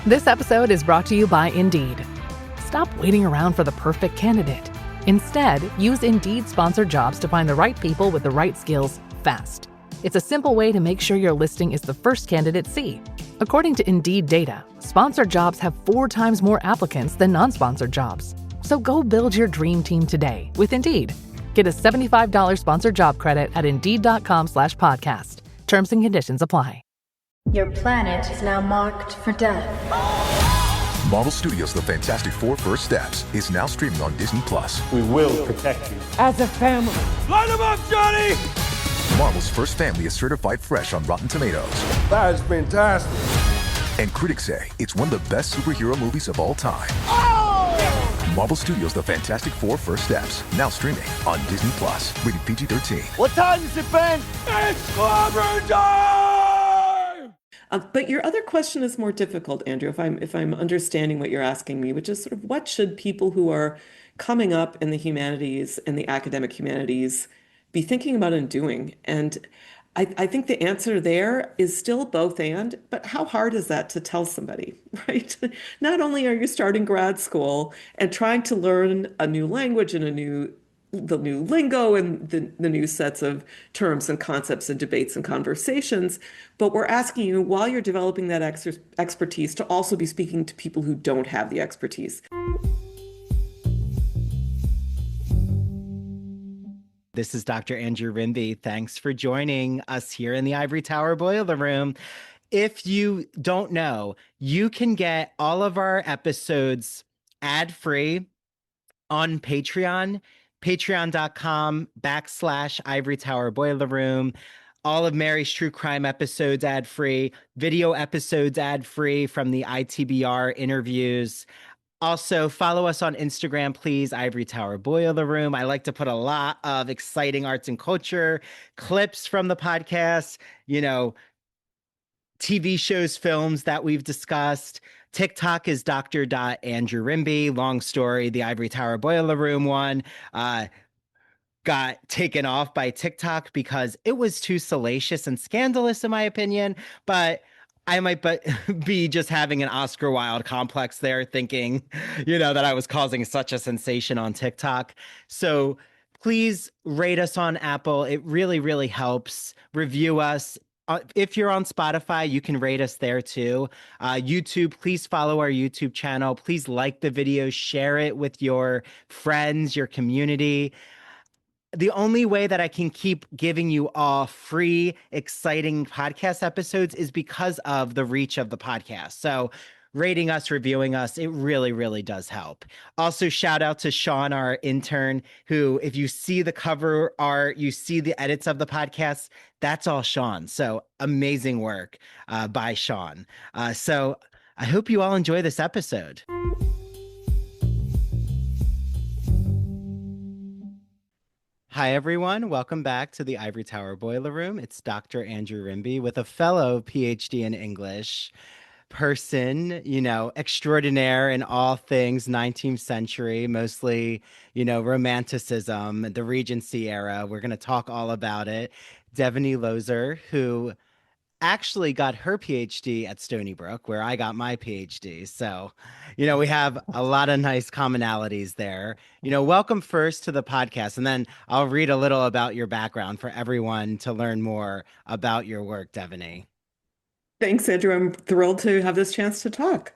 This episode is brought to you by Indeed. Stop waiting around for the perfect candidate. Instead, use Indeed sponsored jobs to find the right people with the right skills fast. It's a simple way to make sure your listing is the first candidates see. According to Indeed data, sponsored jobs have 4 times more applicants than non-sponsored jobs. So go build your dream team today with Indeed. Get a $75 sponsored job credit at Indeed.com/podcast. Terms and conditions apply. Your planet is now marked for death. Marvel Studios' The Fantastic Four First Steps is now streaming on Disney+. We will protect you. As a family. Light him up, Johnny! Marvel's first family is certified fresh on Rotten Tomatoes. That is fantastic. And critics say it's one of the best superhero movies of all time. Oh! Marvel Studios' The Fantastic Four First Steps, now streaming on Disney+. Rated PG-13. What time is it, Ben? It's clobber time! But your other question is more difficult, Andrew, if I'm understanding what you're asking me, which is sort of what should people who are coming up in the humanities and the academic humanities be thinking about and doing? And I think the answer there is still both and, but how hard is that to tell somebody, right? Not only are you starting grad school and trying to learn a new language and the new lingo and the new sets of terms and concepts and debates and conversations, but we're asking you while you're developing that expertise to also be speaking to people who don't have the expertise. This is Dr. Andrew Rimby. Thanks for joining us here in the Ivory Tower Boiler Room. If you don't know, you can get all of our episodes ad-free on Patreon. Patreon.com/Ivory Tower Boiler Room. All of Mary's True Crime episodes ad-free, video episodes ad-free from the ITBR interviews. Also, follow us on Instagram, please, Ivory Tower Boiler Room. I like to put a lot of exciting arts and culture clips from the podcast, TV shows, films that we've discussed. TikTok is Dr.Andrew Rimby. Long story, the Ivory Tower Boiler Room one got taken off by TikTok because it was too salacious and scandalous, in my opinion. But I might be just having an Oscar Wilde complex there, thinking, that I was causing such a sensation on TikTok. So please rate us on Apple. It really, really helps. Review us. If you're on Spotify, you can rate us there too. YouTube, please follow our YouTube channel. Please like the video, share it with your friends, your community. The only way that I can keep giving you all free, exciting podcast episodes is because of the reach of the podcast. So rating us, reviewing us, it really, really does help. Also, shout out to Sean, our intern, who, if you see the cover art, you see the edits of the podcast, that's all Sean. So amazing work by Sean. So I hope you all enjoy this episode. Hi, everyone. Welcome back to the Ivory Tower Boiler Room. It's Dr. Andrew Rimby with a fellow PhD in English person, extraordinaire in all things 19th century, mostly, Romanticism, the Regency era. We're going to talk all about it. Devoney Looser, who actually got her PhD at Stony Brook, where I got my PhD. So, we have a lot of nice commonalities there. Welcome first to the podcast, and then I'll read a little about your background for everyone to learn more about your work, Devoney. Thanks, Andrew. I'm thrilled to have this chance to talk.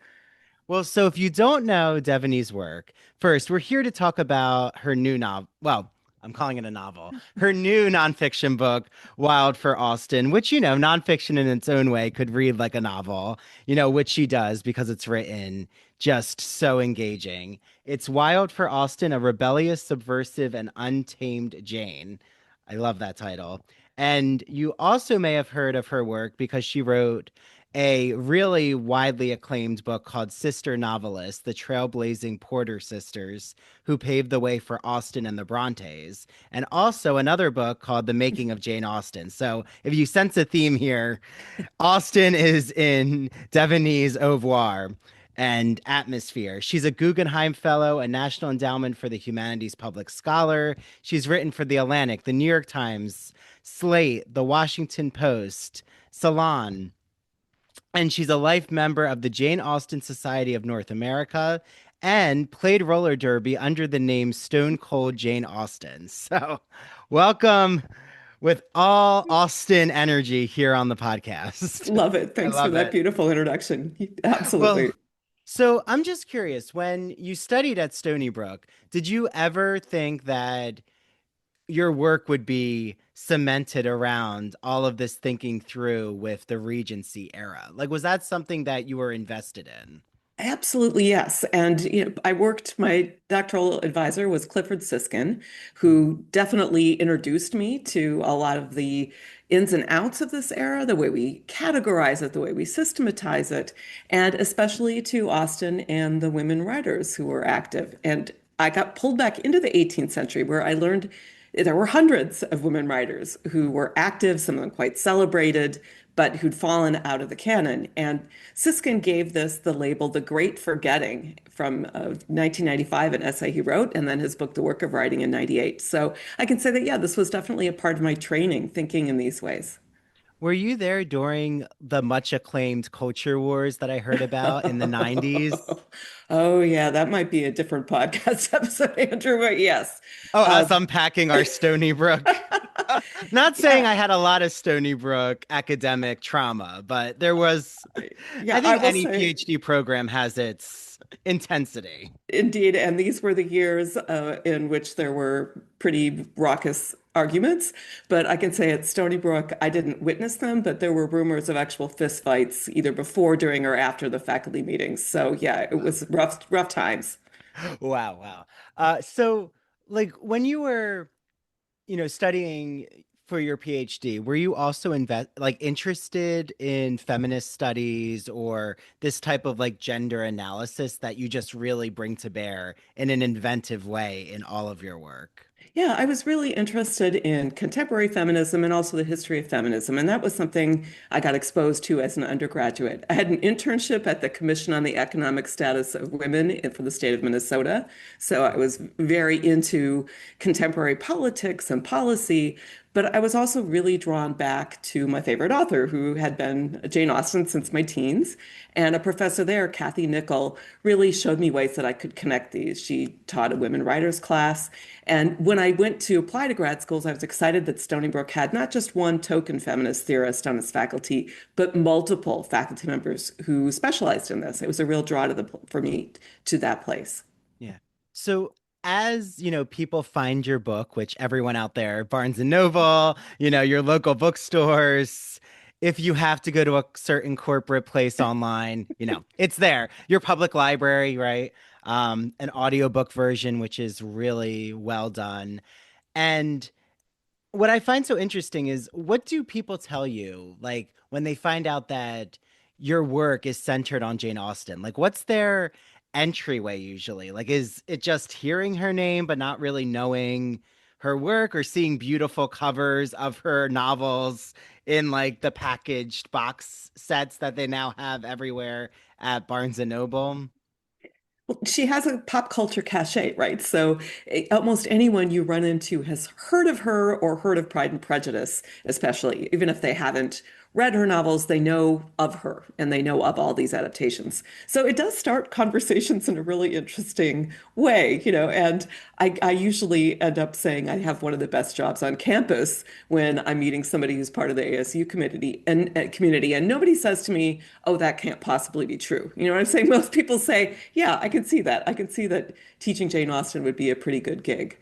Well, so if you don't know Devoney's work, first, we're here to talk about her new novel. Well, I'm calling it a novel. Her new nonfiction book, Wild for Austen, which, nonfiction in its own way could read like a novel, which she does because it's written just so engaging. It's Wild for Austen, a rebellious, subversive, and untamed Jane. I love that title. And you also may have heard of her work because she wrote a really widely acclaimed book called Sister Novelists, the Trailblazing Porter Sisters, who paved the way for Austen and the Brontes, and also another book called The Making of Jane Austen. So if you sense a theme here, Austen is in Devoney's oeuvre and atmosphere. She's a Guggenheim Fellow, a National Endowment for the Humanities Public Scholar. She's written for The Atlantic, The New York Times, Slate, The Washington Post, Salon, and she's a life member of the Jane Austen Society of North America and played roller derby under the name Stone Cold Jane Austen. So, welcome with all Austen energy here on the podcast. Love it. I Thanks for love that it. beautiful introduction. Well, Absolutely. so I'm just curious, when you studied at Stony Brook, did you ever think that your work would be cemented around all of this thinking through with the Regency era? Like, was that something that you were invested in? Absolutely, yes. And my doctoral advisor was Clifford Siskin, who definitely introduced me to a lot of the ins and outs of this era, the way we categorize it, the way we systematize it, and especially to Austen and the women writers who were active. And I got pulled back into the 18th century where I learned there were hundreds of women writers who were active, some of them quite celebrated, but who'd fallen out of the canon. And Siskin gave this the label The Great Forgetting from 1995, an essay he wrote, and then his book, The Work of Writing, in 98. So I can say that, yeah, this was definitely a part of my training, thinking in these ways. Were you there during the much acclaimed culture wars that I heard about in the 90s? Oh, yeah, that might be a different podcast episode, Andrew, but yes. Oh, Uh, us unpacking our Stony Brook. Not saying yeah, I had a lot of Stony Brook academic trauma, but there was, yeah, I I think will any say. PhD program has its intensity. Indeed, and these were the years in which there were pretty raucous arguments. But I can say at Stony Brook, I didn't witness them, but there were rumors of actual fistfights either before, during, or after the faculty meetings. So yeah, it was rough, rough times. Wow, wow. So like when you were, studying for your PhD, were you also interested in feminist studies or this type of like gender analysis that you just really bring to bear in an inventive way in all of your work? Yeah, I was really interested in contemporary feminism and also the history of feminism. And that was something I got exposed to as an undergraduate. I had an internship at the Commission on the Economic Status of Women for the state of Minnesota. So I was very into contemporary politics and policy. But I was also really drawn back to my favorite author, who had been Jane Austen since my teens. And a professor there, Kathy Nickel, really showed me ways that I could connect these. She taught a women writers class. And when I went to apply to grad schools, I was excited that Stony Brook had not just one token feminist theorist on its faculty, but multiple faculty members who specialized in this. It was a real draw for me to that place. Yeah. So as, people find your book, which everyone out there, Barnes and Noble, your local bookstores, if you have to go to a certain corporate place online, it's there. Your public library, right? An audiobook version, which is really well done. And what I find so interesting is what do people tell you like when they find out that your work is centered on Jane Austen? Like what's their entryway usually? Like is it just hearing her name but not really knowing her work or seeing beautiful covers of her novels in like the packaged box sets that they now have everywhere at Barnes and Noble? Well, she has a pop culture cachet, right? So almost anyone you run into has heard of her or heard of Pride and Prejudice, especially, even if they haven't read her novels, they know of her and they know of all these adaptations. So it does start conversations in a really interesting way, and I usually end up saying I have one of the best jobs on campus when I'm meeting somebody who's part of the ASU community, and nobody says to me, "Oh, that can't possibly be true." You know what I'm saying? Most people say, "Yeah, I can see that. I can see that teaching Jane Austen would be a pretty good gig."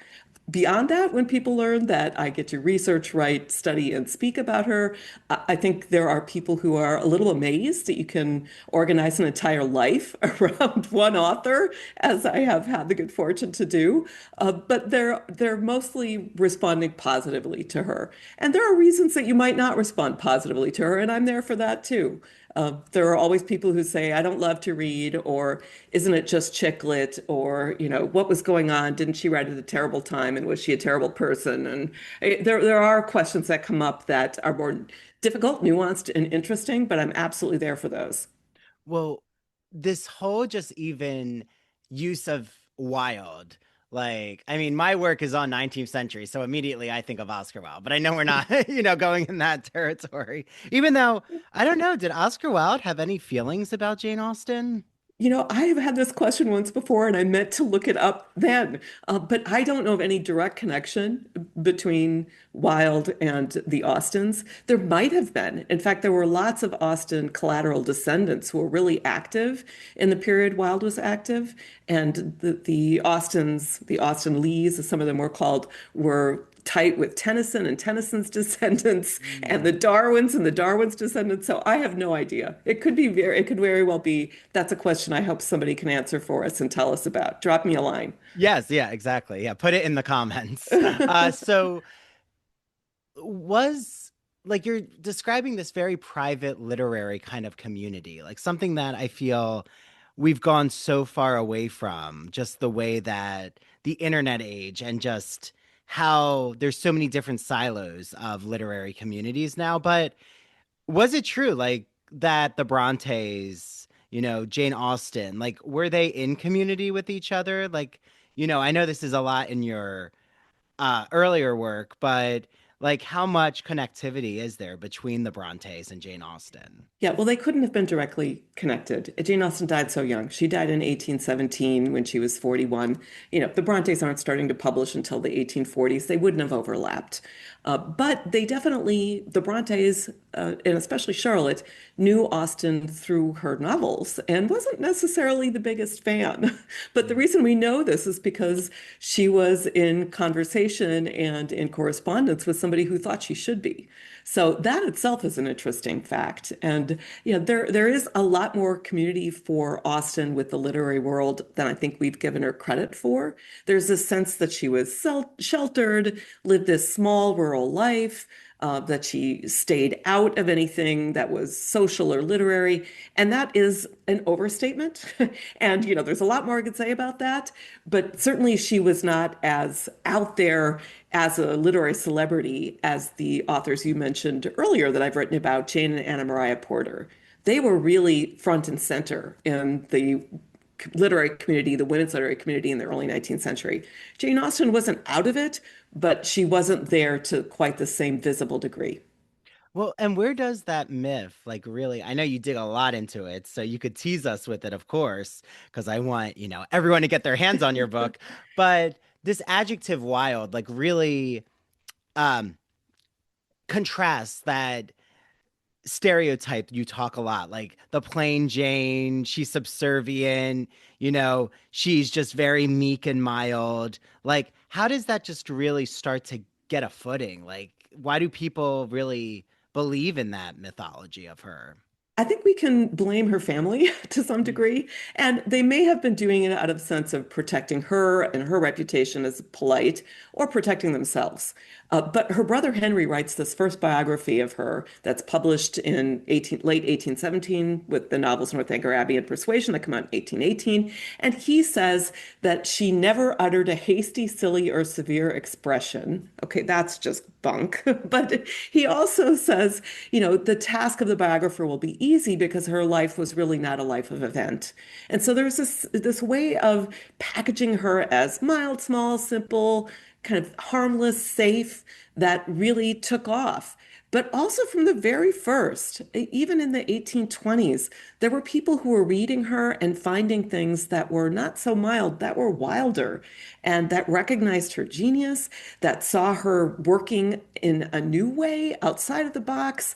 Beyond that, when people learn that I get to research, write, study, and speak about her, I think there are people who are a little amazed that you can organize an entire life around one author, as I have had the good fortune to do. But they're mostly responding positively to her. And there are reasons that you might not respond positively to her, and I'm there for that too. There are always people who say, I don't love to read, or isn't it just chick lit, or, what was going on? Didn't she write at a terrible time? And was she a terrible person? And there are questions that come up that are more difficult, nuanced, and interesting, but I'm absolutely there for those. Well, this whole just even use of wild, Like, I mean, my work is on 19th century, so immediately I think of Oscar Wilde, but I know we're not, going in that territory. Even though, I don't know, did Oscar Wilde have any feelings about Jane Austen? I have had this question once before, and I meant to look it up then, but I don't know of any direct connection between Wilde and the Austens. There might have been. In fact, there were lots of Austen collateral descendants who were really active in the period Wilde was active, and the Austens, the Austen Lees, as some of them were called, were tight with Tennyson and Tennyson's descendants and the Darwins and the Darwins' descendants. So I have no idea. It could very well be. That's a question I hope somebody can answer for us and tell us about. Drop me a line. Yes, yeah, exactly. Yeah, put it in the comments. So was like you're describing this very private literary kind of community, like something that I feel we've gone so far away from, just the way that the internet age and just how there's so many different silos of literary communities now. But was it true, like that the Brontes, Jane Austen, like were they in community with each other? Like, I know this is a lot in your earlier work, but like how much connectivity is there between the Brontes and Jane Austen? Yeah, well, they couldn't have been directly connected. Jane Austen died so young. She died in 1817 when she was 41. The Brontes aren't starting to publish until the 1840s. They wouldn't have overlapped. But the Brontes, and especially Charlotte, knew Austen through her novels and wasn't necessarily the biggest fan. But the reason we know this is because she was in conversation and in correspondence with somebody who thought she should be. So that itself is an interesting fact. And there is a lot more community for Austen with the literary world than I think we've given her credit for. There's this sense that she was sheltered, lived this small rural life, that she stayed out of anything that was social or literary. And that is an overstatement. And, there's a lot more I could say about that. But certainly she was not as out there as a literary celebrity as the authors you mentioned earlier that I've written about, Jane and Anna Maria Porter. They were really front and center in the literary community, the women's literary community in the early 19th century. Jane Austen wasn't out of it, but she wasn't there to quite the same visible degree. Well, and where does that myth, like really, I know you dig a lot into it, so you could tease us with it, of course, because I want, everyone to get their hands on your book. But this adjective wild, like really um contrasts that stereotype you talk a lot, like the plain Jane, she's subservient, she's just very meek and mild. Like, how does that just really start to get a footing? Like, why do people really believe in that mythology of her? I think we can blame her family to some degree, and they may have been doing it out of a sense of protecting her and her reputation as polite or protecting themselves. But her brother Henry writes this first biography of her that's published in late 1817 with the novels Northanger Abbey and Persuasion that come out in 1818. And he says that she never uttered a hasty, silly, or severe expression. Okay, that's just bunk. But he also says, the task of the biographer will be easy because her life was really not a life of event. And so there's this way of packaging her as mild, small, simple, kind of harmless, safe, that really took off. But also from the very first, even in the 1820s, there were people who were reading her and finding things that were not so mild, that were wilder, and that recognized her genius, that saw her working in a new way outside of the box.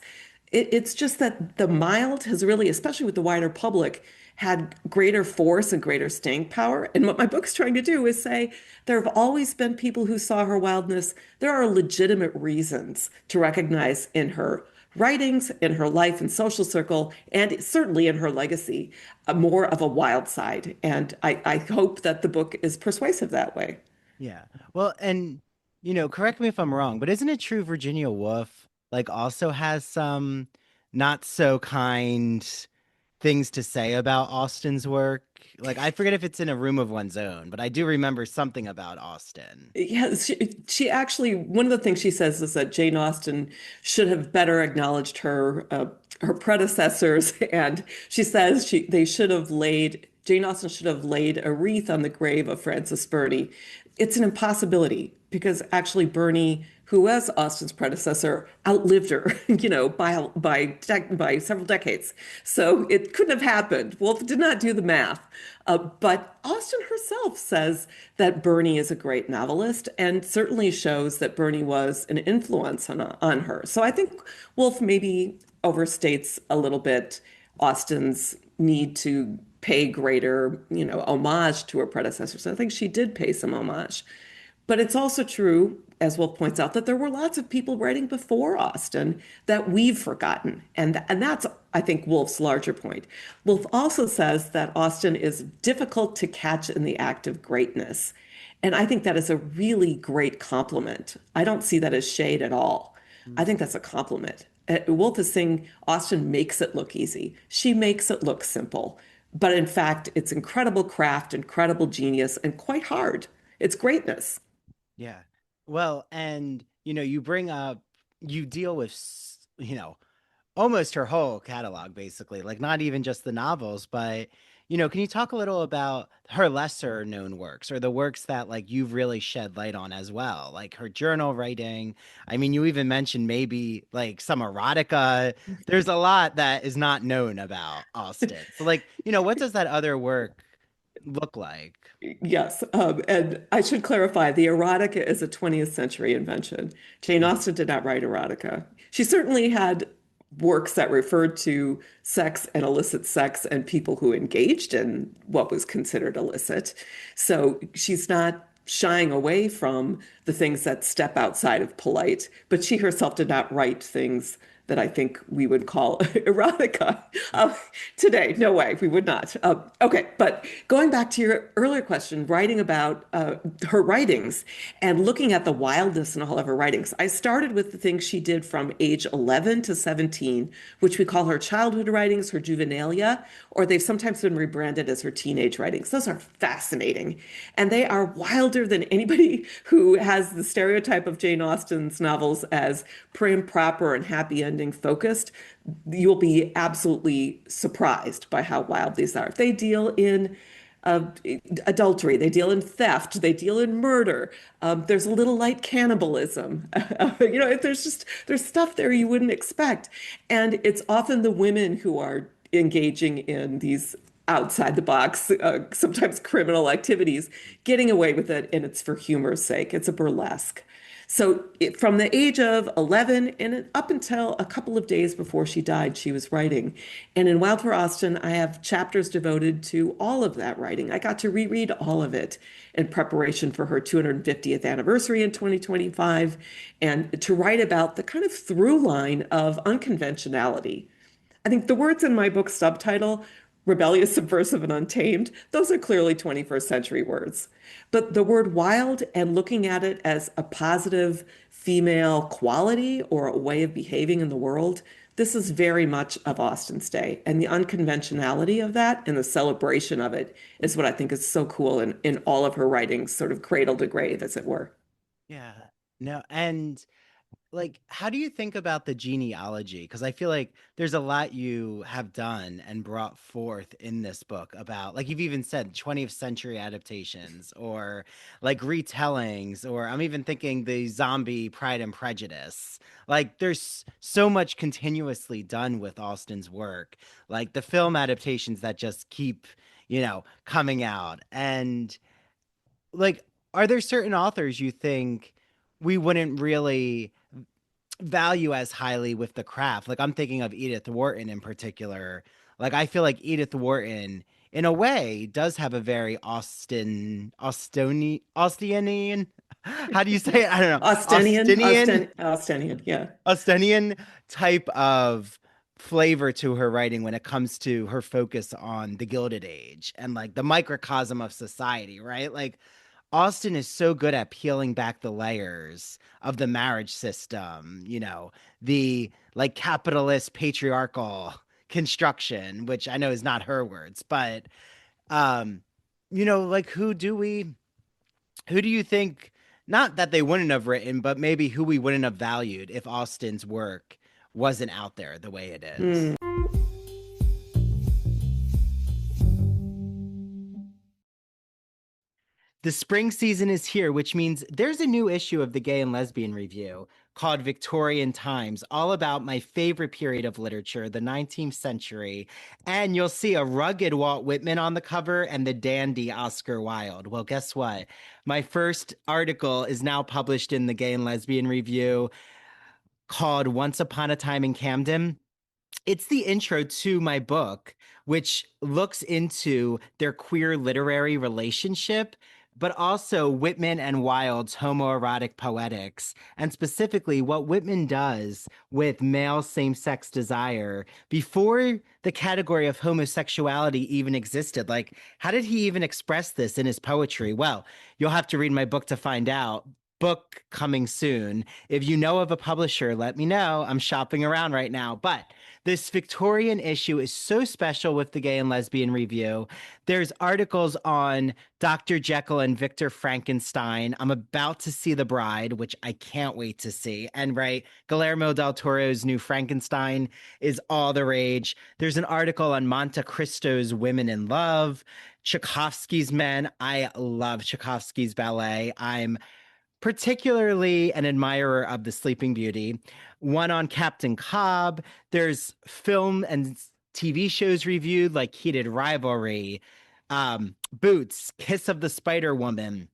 It's just that the mild has really, especially with the wider public, had greater force and greater staying power. And what my book's trying to do is say there have always been people who saw her wildness. There are legitimate reasons to recognize in her writings, in her life and social circle, and certainly in her legacy, more of a wild side. And I hope that the book is persuasive that way. Yeah. Well, and correct me if I'm wrong, but isn't it true Virginia Woolf like also has some not so kind things to say about Austen's work? Like, I forget if it's in A Room of One's Own, but I do remember something about Austen. Yeah, she actually, one of the things she says is that Jane Austen should have better acknowledged her predecessors, and she says Jane Austen should have laid a wreath on the grave of Frances Burney. it's an impossibility because actually Bernie, who was Austen's predecessor, outlived her, by several decades. So it couldn't have happened. Woolf did not do the math. But Austen herself says that Bernie is a great novelist and certainly shows that Bernie was an influence on her. So I think Woolf maybe overstates a little bit Austen's need to pay greater, homage to her predecessors. I think she did pay some homage. But it's also true, as Wolf points out, that there were lots of people writing before Austen that we've forgotten. And that's, I think, Wolf's larger point. Wolf also says that Austen is difficult to catch in the act of greatness. And I think that is a really great compliment. I don't see that as shade at all. I think that's a compliment. Wolf is saying Austen makes it look easy. She makes it look simple. But in fact, it's incredible craft, incredible genius, and quite hard. It's greatness. Yeah. Well, and you deal with, almost her whole catalog, basically, like not even just the novels, but, can you talk a little about her lesser known works or the works that like you've really shed light on as well, like her journal writing? I mean, you even mentioned maybe like some erotica. There's a lot that is not known about Austen. So like, what does that other work look like? Yes, and I should clarify, the erotica is a 20th century invention. Jane Austen did not write erotica. She certainly had works that referred to sex and illicit sex and people who engaged in what was considered illicit. So she's not shying away from the things that step outside of polite, but she herself did not write things that I think we would call erotica today. No way, we would not. Okay, but going back to your earlier question, writing about her writings and looking at the wildness in all of her writings, I started with the things she did from age 11 to 17, which we call her childhood writings, her juvenilia, or they've sometimes been rebranded as her teenage writings. Those are fascinating. And they are wilder than anybody who has the stereotype of Jane Austen's novels as prim, proper, and happy ending focused. You'll be absolutely surprised by how wild these are. They deal in adultery, they deal in theft, they deal in murder. There's a little light cannibalism. There's stuff there you wouldn't expect. And it's often the women who are engaging in these outside the box, sometimes criminal activities, getting away with it, and it's for humor's sake. It's a burlesque. So from the age of 11 and up until a couple of days before she died, she was writing. And in Wild for Austen, I have chapters devoted to all of that writing. I got to reread all of it in preparation for her 250th anniversary in 2025 and to write about the kind of through line of unconventionality. I think the words in my book subtitle, rebellious, subversive, and untamed, those are clearly 21st century words. But the word wild and looking at it as a positive female quality or a way of behaving in the world, this is very much of Austen's day. And the unconventionality of that and the celebration of it is what I think is so cool in all of her writings, sort of cradle to grave, as it were. Yeah. No, and like, how do you think about the genealogy? Because I feel like there's a lot you have done and brought forth in this book about, like you've even said, 20th century adaptations or like retellings, or I'm even thinking the zombie Pride and Prejudice. Like, there's so much continuously done with Austen's work, like the film adaptations that just keep, coming out. And like, are there certain authors you think we wouldn't really value as highly with the craft? Like I'm thinking of Edith Wharton in particular. Like I feel like Edith Wharton in a way does have a very Austenian, how do you say it? I don't know. Austenian, yeah. Austenian type of flavor to her writing when it comes to her focus on the Gilded Age and like the microcosm of society, right? Like Austen is so good at peeling back the layers of the marriage system, the like capitalist patriarchal construction, which I know is not her words, but like who do you think, not that they wouldn't have written, but maybe who we wouldn't have valued if Austen's work wasn't out there the way it is? The spring season is here, which means there's a new issue of the Gay and Lesbian Review called Victorian Times, all about my favorite period of literature, the 19th century. And you'll see a rugged Walt Whitman on the cover and the dandy Oscar Wilde. Well, guess what? My first article is now published in the Gay and Lesbian Review called Once Upon a Time in Camden. It's the intro to my book, which looks into their queer literary relationship, but also Whitman and Wilde's homoerotic poetics, and specifically what Whitman does with male same-sex desire before the category of homosexuality even existed. Like, how did he even express this in his poetry? Well, you'll have to read my book to find out. Book coming soon. If you know of a publisher, let me know. I'm shopping around right now. But this Victorian issue is so special with the Gay and Lesbian Review. There's articles on Dr. Jekyll and Victor Frankenstein. I'm about to see The Bride, which I can't wait to see. And right, Guillermo del Toro's new Frankenstein is all the rage. There's an article on Monte Cristo's Women in Love, Tchaikovsky's Men. I love Tchaikovsky's ballet. I'm particularly an admirer of The Sleeping Beauty. One on Captain Cobb. There's film and TV shows reviewed like Heated Rivalry, Boots, Kiss of the Spider Woman,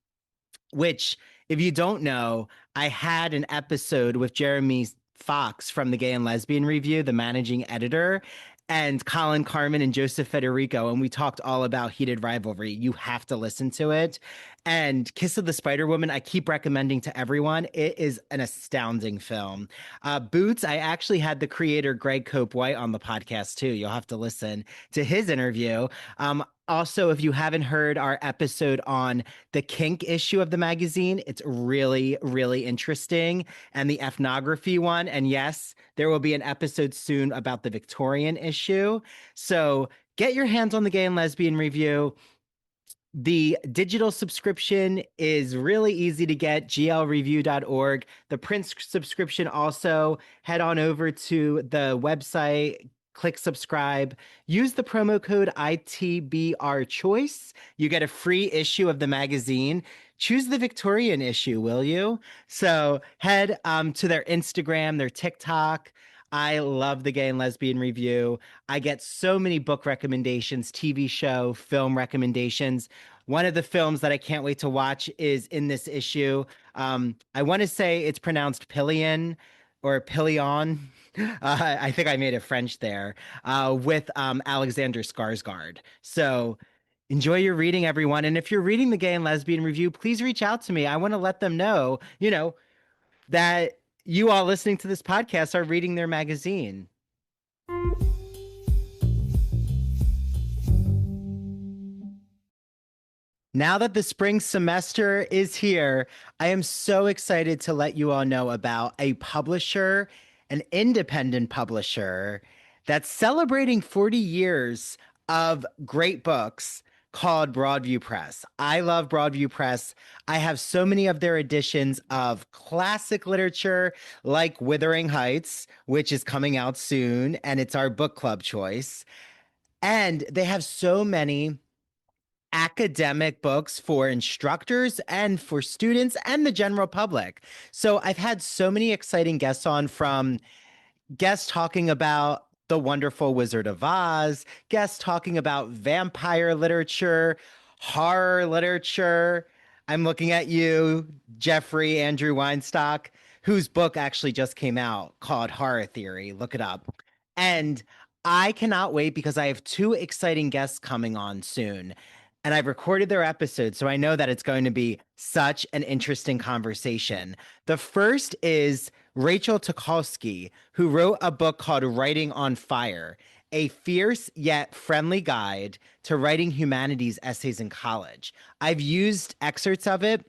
which, if you don't know, I had an episode with Jeremy Fox from the Gay and Lesbian Review, the managing editor, and Colin Carmen and Joseph Federico, and we talked all about Heated Rivalry. You have to listen to it. And Kiss of the Spider Woman, I keep recommending to everyone. It is an astounding film. Boots, I actually had the creator Greg Cope White on the podcast too. You'll have to listen to his interview. Also, if you haven't heard our episode on the kink issue of the magazine, it's really, really interesting. And the ethnography one. And yes, there will be an episode soon about the Victorian issue. So get your hands on the Gay and Lesbian Review. The digital subscription is really easy to get, glreview.org. The print subscription also, head on over to the website, click subscribe, use the promo code ITBR choice. You get a free issue of the magazine. Choose the Victorian issue, will you? So head to their Instagram, their TikTok. I love the Gay and Lesbian Review. I get so many book recommendations, TV show, film recommendations. One of the films that I can't wait to watch is in this issue. I want to say it's pronounced Pillion or Pillion. I think I made it French there, with Alexander Skarsgård. So enjoy your reading, everyone. And if you're reading the Gay and Lesbian Review, please reach out to me. I want to let them know, that you all listening to this podcast are reading their magazine. Now that the spring semester is here, I am so excited to let you all know about a publisher, an independent publisher that's celebrating 40 years of great books called Broadview Press. I love Broadview Press. I have so many of their editions of classic literature like Wuthering Heights, which is coming out soon, and it's our book club choice. And they have so many academic books for instructors and for students and the general public. So I've had so many exciting guests on, from guests talking about The Wonderful Wizard of Oz, guests talking about vampire literature, horror literature. I'm looking at you, Jeffrey Andrew Weinstock, whose book actually just came out called Horror Theory. Look it up. And I cannot wait because I have two exciting guests coming on soon. And I've recorded their episode, so I know that it's going to be such an interesting conversation. The first is Rachel Tucholsky, who wrote a book called Writing on Fire, a fierce yet friendly guide to writing humanities essays in college. I've used excerpts of it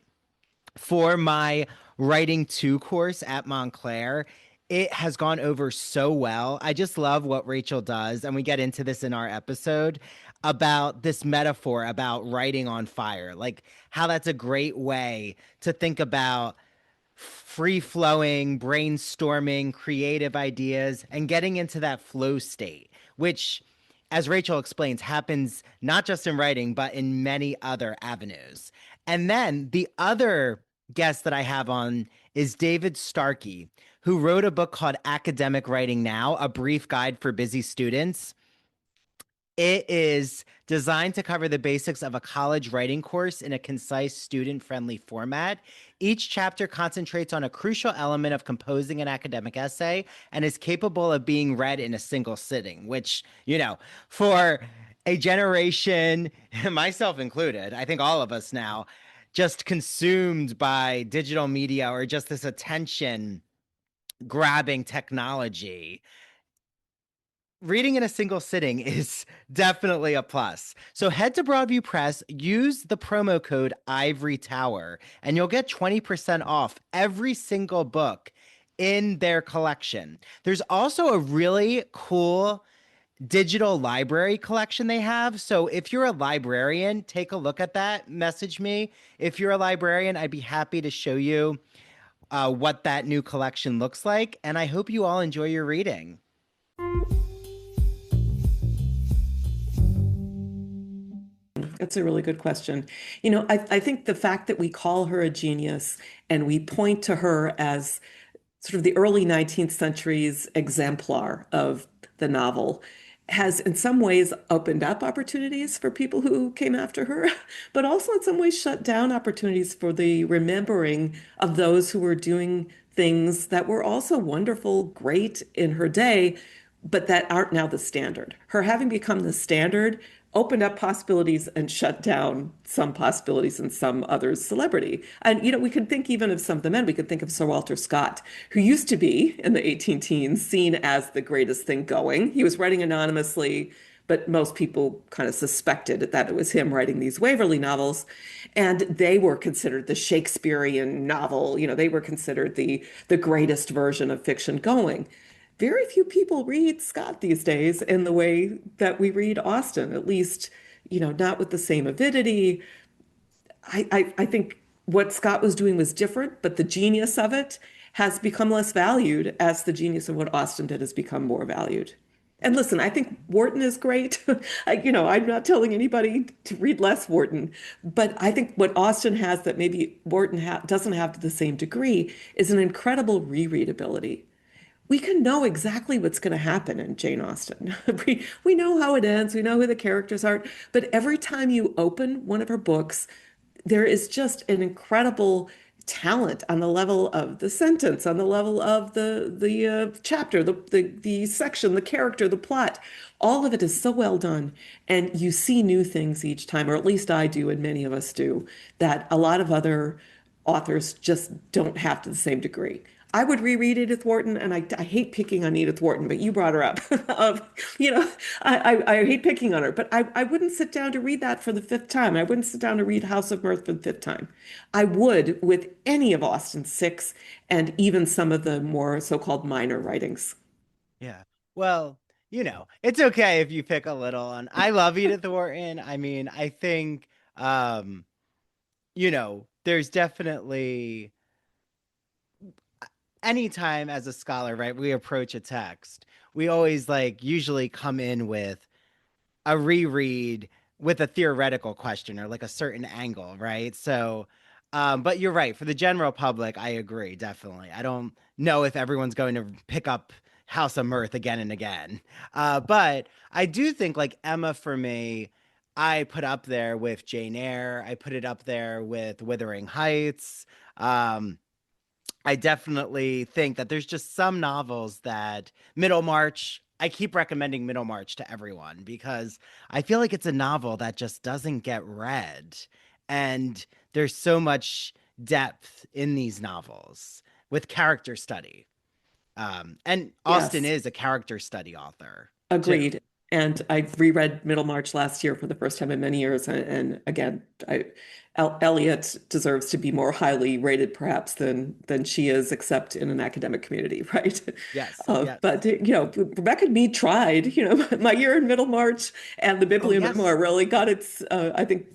for my Writing 2 course at Montclair. It has gone over so well. I just love what Rachel does, and we get into this in our episode about this metaphor about writing on fire, like how that's a great way to think about free-flowing, brainstorming, creative ideas, and getting into that flow state, which, as Rachel explains, happens not just in writing, but in many other avenues. And then the other guest that I have on is David Starkey, who wrote a book called Academic Writing Now, A Brief Guide for Busy Students. It is designed to cover the basics of a college writing course in a concise, student-friendly format. Each chapter concentrates on a crucial element of composing an academic essay and is capable of being read in a single sitting, which, for a generation, myself included, I think all of us now, just consumed by digital media or just this attention grabbing technology, reading in a single sitting is definitely a plus. So head to Broadview Press, use the promo code Ivory Tower, and you'll get 20% off every single book in their collection. There's also a really cool digital library collection they have. So if you're a librarian, take a look at that. Message me. If you're a librarian, I'd be happy to show you what that new collection looks like. And I hope you all enjoy your reading. That's a really good question. I think the fact that we call her a genius and we point to her as sort of the early 19th century's exemplar of the novel has in some ways opened up opportunities for people who came after her, but also in some ways shut down opportunities for the remembering of those who were doing things that were also wonderful, great in her day, but that aren't now the standard. Her having become the standard opened up possibilities and shut down some possibilities in some other's celebrity. And, we could think even of some of the men. We could think of Sir Walter Scott, who used to be, in the 18 teens, seen as the greatest thing going. He was writing anonymously, but most people kind of suspected that it was him writing these Waverley novels. And they were considered the Shakespearean novel. They were considered the greatest version of fiction going. Very few people read Scott these days in the way that we read Austen, at least, not with the same avidity. I think what Scott was doing was different, but the genius of it has become less valued as the genius of what Austen did has become more valued. And listen, I think Wharton is great. I'm not telling anybody to read less Wharton, but I think what Austen has that maybe Wharton doesn't have to the same degree is an incredible rereadability. We can know exactly what's going to happen in Jane Austen. We know how it ends, we know who the characters are, but every time you open one of her books, there is just an incredible talent on the level of the sentence, on the level of the chapter, the section, the character, the plot. All of it is so well done, and you see new things each time, or at least I do, and many of us do, that a lot of other authors just don't have to the same degree. I would reread Edith Wharton, and I hate picking on Edith Wharton, but you brought her up. I hate picking on her, but I wouldn't sit down to read that for the fifth time. I wouldn't sit down to read House of Mirth for the fifth time. I would with any of Austen's six, and even some of the more so-called minor writings. Yeah. Well, it's okay if you pick a little. And I love Edith Wharton. I mean, I think, there's definitely, anytime as a scholar, right, we approach a text, we always usually come in with a reread with a theoretical question or a certain angle, right? So, but you're right. For the general public, I agree, definitely. I don't know if everyone's going to pick up House of Mirth again and again. But I do think Emma, for me, I put up there with Jane Eyre. I put it up there with Wuthering Heights. I definitely think that there's just some novels that Middlemarch, I keep recommending Middlemarch to everyone because I feel like it's a novel that just doesn't get read. And there's so much depth in these novels with character study. And Austen is a character study author. Agreed. Too. And I reread Middlemarch last year for the first time in many years. And again, Eliot deserves to be more highly rated perhaps than she is, except in an academic community, right? Yes. But, Rebecca Mead tried, my year in Middlemarch and the Bibliomemoir really got its, I think,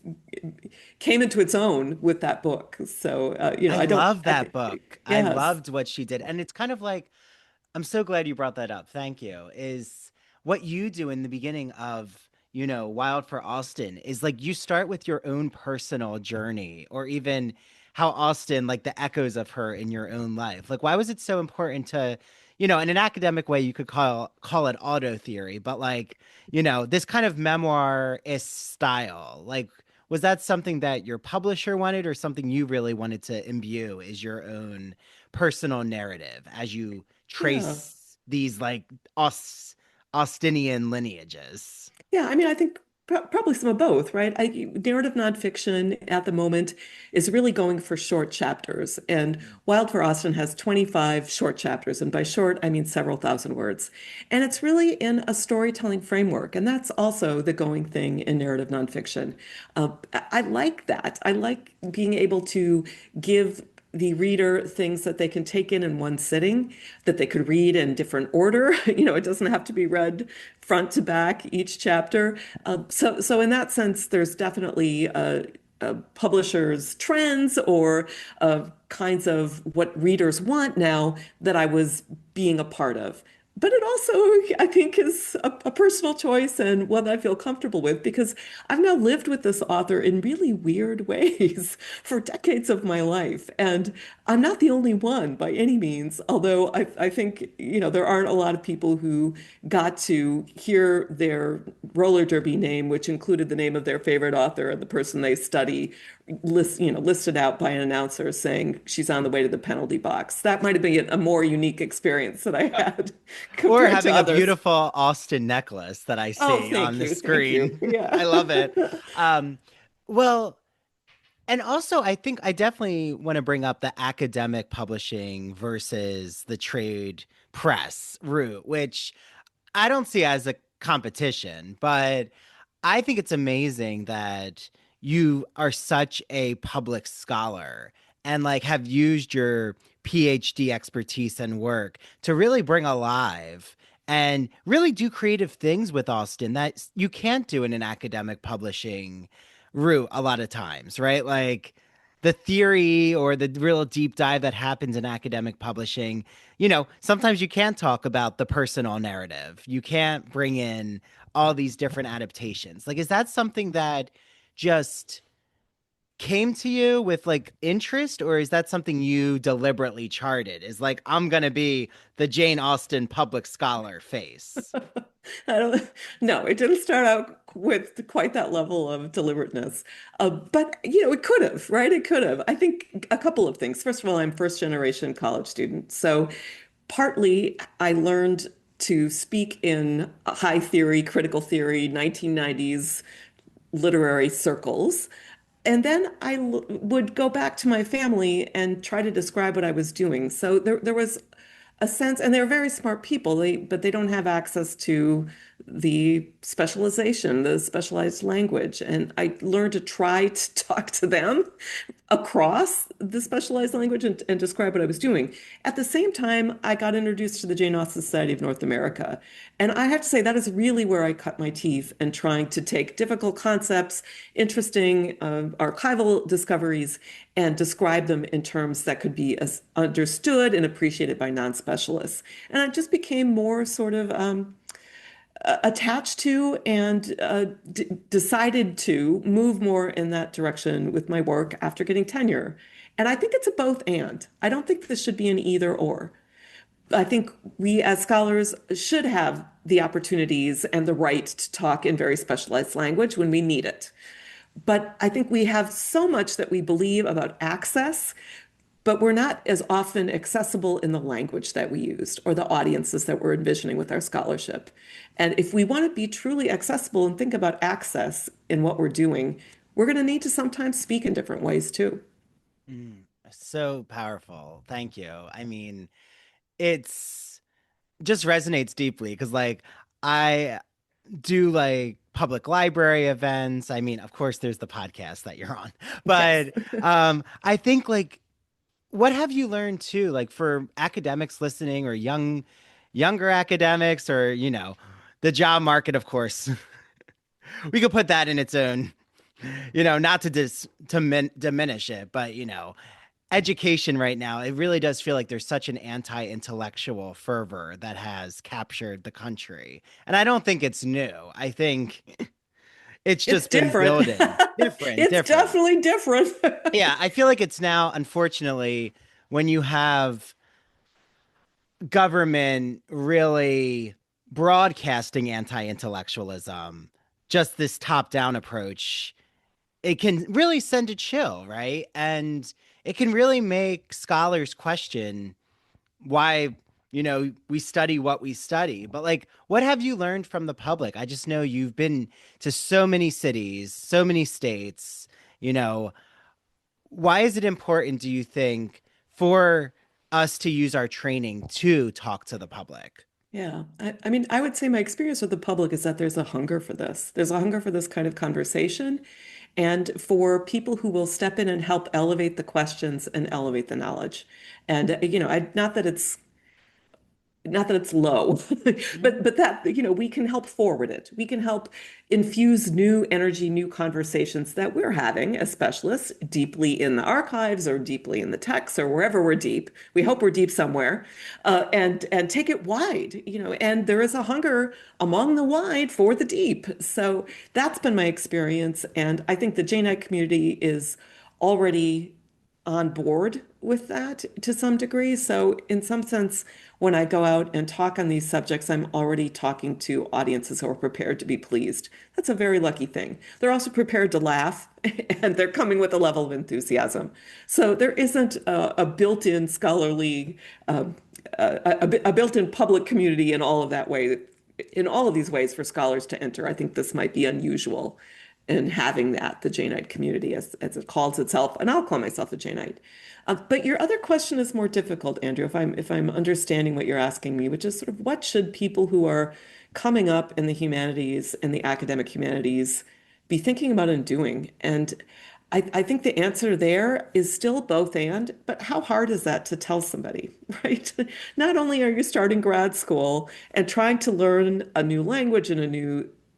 came into its own with that book. So, I love that book. Yes. I loved what she did. And it's kind of I'm so glad you brought that up. Thank you. Is what you do in the beginning of Wild for Austen is like you start with your own personal journey, or even how Austen, like the echoes of her in your own life. Like, why was it so important to, in an academic way, you could call it auto theory, but like, this kind of memoir-ist style, like, was that something that your publisher wanted, or something you really wanted to imbue as your own personal narrative as you Yeah. trace these like Austinian lineages? Yeah, I mean, I think probably some of both, right? Narrative nonfiction at the moment is really going for short chapters, and Wild for Austen has 25 short chapters, and by short, I mean several thousand words. And it's really in a storytelling framework, and that's also the going thing in narrative nonfiction. I like that. I like being able to give the reader things that they can take in one sitting, that they could read in different order. It doesn't have to be read front to back each chapter. So in that sense, there's definitely publishers' trends or kinds of what readers want now that I was being a part of. But it also, I think, is a personal choice and one that I feel comfortable with because I've now lived with this author in really weird ways for decades of my life. And I'm not the only one by any means, although I think, there aren't a lot of people who got to hear their roller derby name, which included the name of their favorite author and the person they study, listed out by an announcer saying she's on the way to the penalty box. That might have been a more unique experience that I had Or compared to having a others. beautiful Austen necklace that I Oh, see thank on the you. Thank you. screen. Yeah. I love it. Um, well, and also, I think I definitely want to bring up the academic publishing versus the trade press route, which I don't see as a competition, but I think it's amazing that you are such a public scholar and like have used your PhD expertise and work to really bring alive and really do creative things with Austen that you can't do in an academic publishing route a lot of times, right? Like the theory or the real deep dive that happens in academic publishing, sometimes you can't talk about the personal narrative. You can't bring in all these different adaptations. Like, is that something that just came to you with like interest, or is that something you deliberately charted? Is like, I'm going to be the Jane Austen public scholar face. I don't no, it didn't start out with quite that level of deliberateness. But it could have, right? It could have. I think a couple of things. First of all, I'm first generation college student. So partly I learned to speak in high theory, critical theory, 1990s literary circles. And then would go back to my family and try to describe what I was doing. So there was a sense, and they're very smart people, but they don't have access to the specialization, the specialized language. And I learned to try to talk to them across the specialized language and describe what I was doing. At the same time, I got introduced to the Jane Austen Society of North America. And I have to say that is really where I cut my teeth in trying to take difficult concepts, interesting archival discoveries, and describe them in terms that could be understood and appreciated by non-specialists. And I just became more sort of attached to and decided to move more in that direction with my work after getting tenure. And I think it's a both and. I don't think this should be an either or. I think we as scholars should have the opportunities and the right to talk in very specialized language when we need it. But I think we have so much that we believe about access, but we're not as often accessible in the language that we used or the audiences that we're envisioning with our scholarship. And if we want to be truly accessible and think about access in what we're doing, we're going to need to sometimes speak in different ways too. So powerful. Thank you. I mean, it's just resonates deeply because like I do like public library events. I mean, of course there's the podcast that you're on. Yes. But I think like what have you learned too, like for academics listening or younger academics or, the job market, of course. We could put that in its own, not to diminish it, but, education right now, it really does feel like there's such an anti-intellectual fervor that has captured the country. And I don't think it's new. I think It's It's just been different. building. Different, It's different. definitely different. Yeah, I feel like it's now, unfortunately, when you have government really broadcasting anti-intellectualism, just this top-down approach, it can really send a chill, right? And it can really make scholars question why, we study what we study. But like, what have you learned from the public? I just know you've been to so many cities, so many states, you know, why is it important, do you think, for us to use our training to talk to the public? Yeah. I mean, I would say my experience with the public is that there's a hunger for this. There's a hunger for this kind of conversation and for people who will step in and help elevate the questions and elevate the knowledge. And, not that it's low, but that, we can help forward it. We can help infuse new energy, new conversations that we're having as specialists deeply in the archives or deeply in the texts or wherever we're deep. We hope we're deep somewhere, and take it wide, and there is a hunger among the wide for the deep. So that's been my experience. And I think the Janeite community is already on board with that to some degree. So, in some sense, when I go out and talk on these subjects, I'm already talking to audiences who are prepared to be pleased. That's a very lucky thing. They're also prepared to laugh and they're coming with a level of enthusiasm. So, there isn't a built-in scholarly, a built-in public community in all of that way, in all of these ways for scholars to enter. I think this might be unusual in having that, the Janeite community, as it calls itself, and I'll call myself a Janeite. But your other question is more difficult, Andrew, if I'm understanding what you're asking me, which is sort of what should people who are coming up in the humanities and the academic humanities be thinking about and doing? And I think the answer there is still both and, but how hard is that to tell somebody, right? Not only are you starting grad school and trying to learn a new language and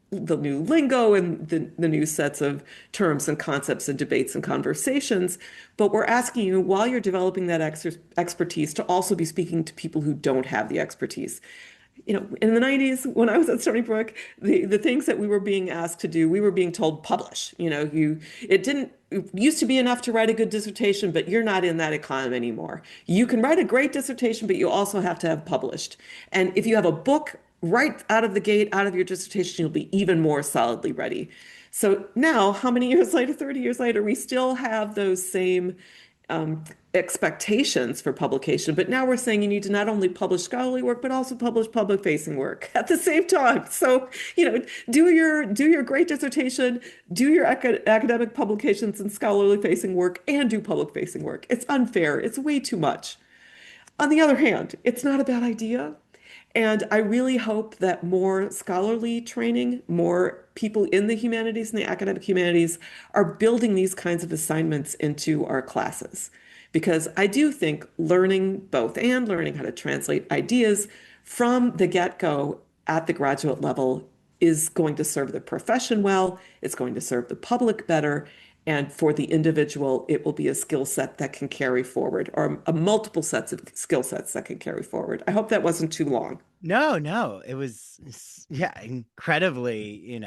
the new lingo and the new sets of terms and concepts and debates and conversations, but we're asking you while you're developing that expertise to also be speaking to people who don't have the expertise. In the 90s, when I was at Stony Brook, the things that we were being asked to do, we were being told publish. It used to be enough to write a good dissertation, but you're not in that economy anymore. You can write a great dissertation, but you also have to have published. And if you have a book right out of the gate, out of your dissertation, you'll be even more solidly ready. So now, how many years later, 30 years later, we still have those same expectations for publication, but now we're saying you need to not only publish scholarly work, but also publish public-facing work at the same time. So, do your great dissertation, do your academic publications and scholarly-facing work, and do public-facing work. It's unfair. It's way too much. On the other hand, it's not a bad idea. And I really hope that more scholarly training, more people in the humanities and the academic humanities are building these kinds of assignments into our classes. Because I do think learning both and learning how to translate ideas from the get-go at the graduate level is going to serve the profession well, it's going to serve the public better, and for the individual, it will be a skill set that can carry forward, or a multiple sets of skill sets that can carry forward. I hope that wasn't too long. No, it was, yeah, incredibly,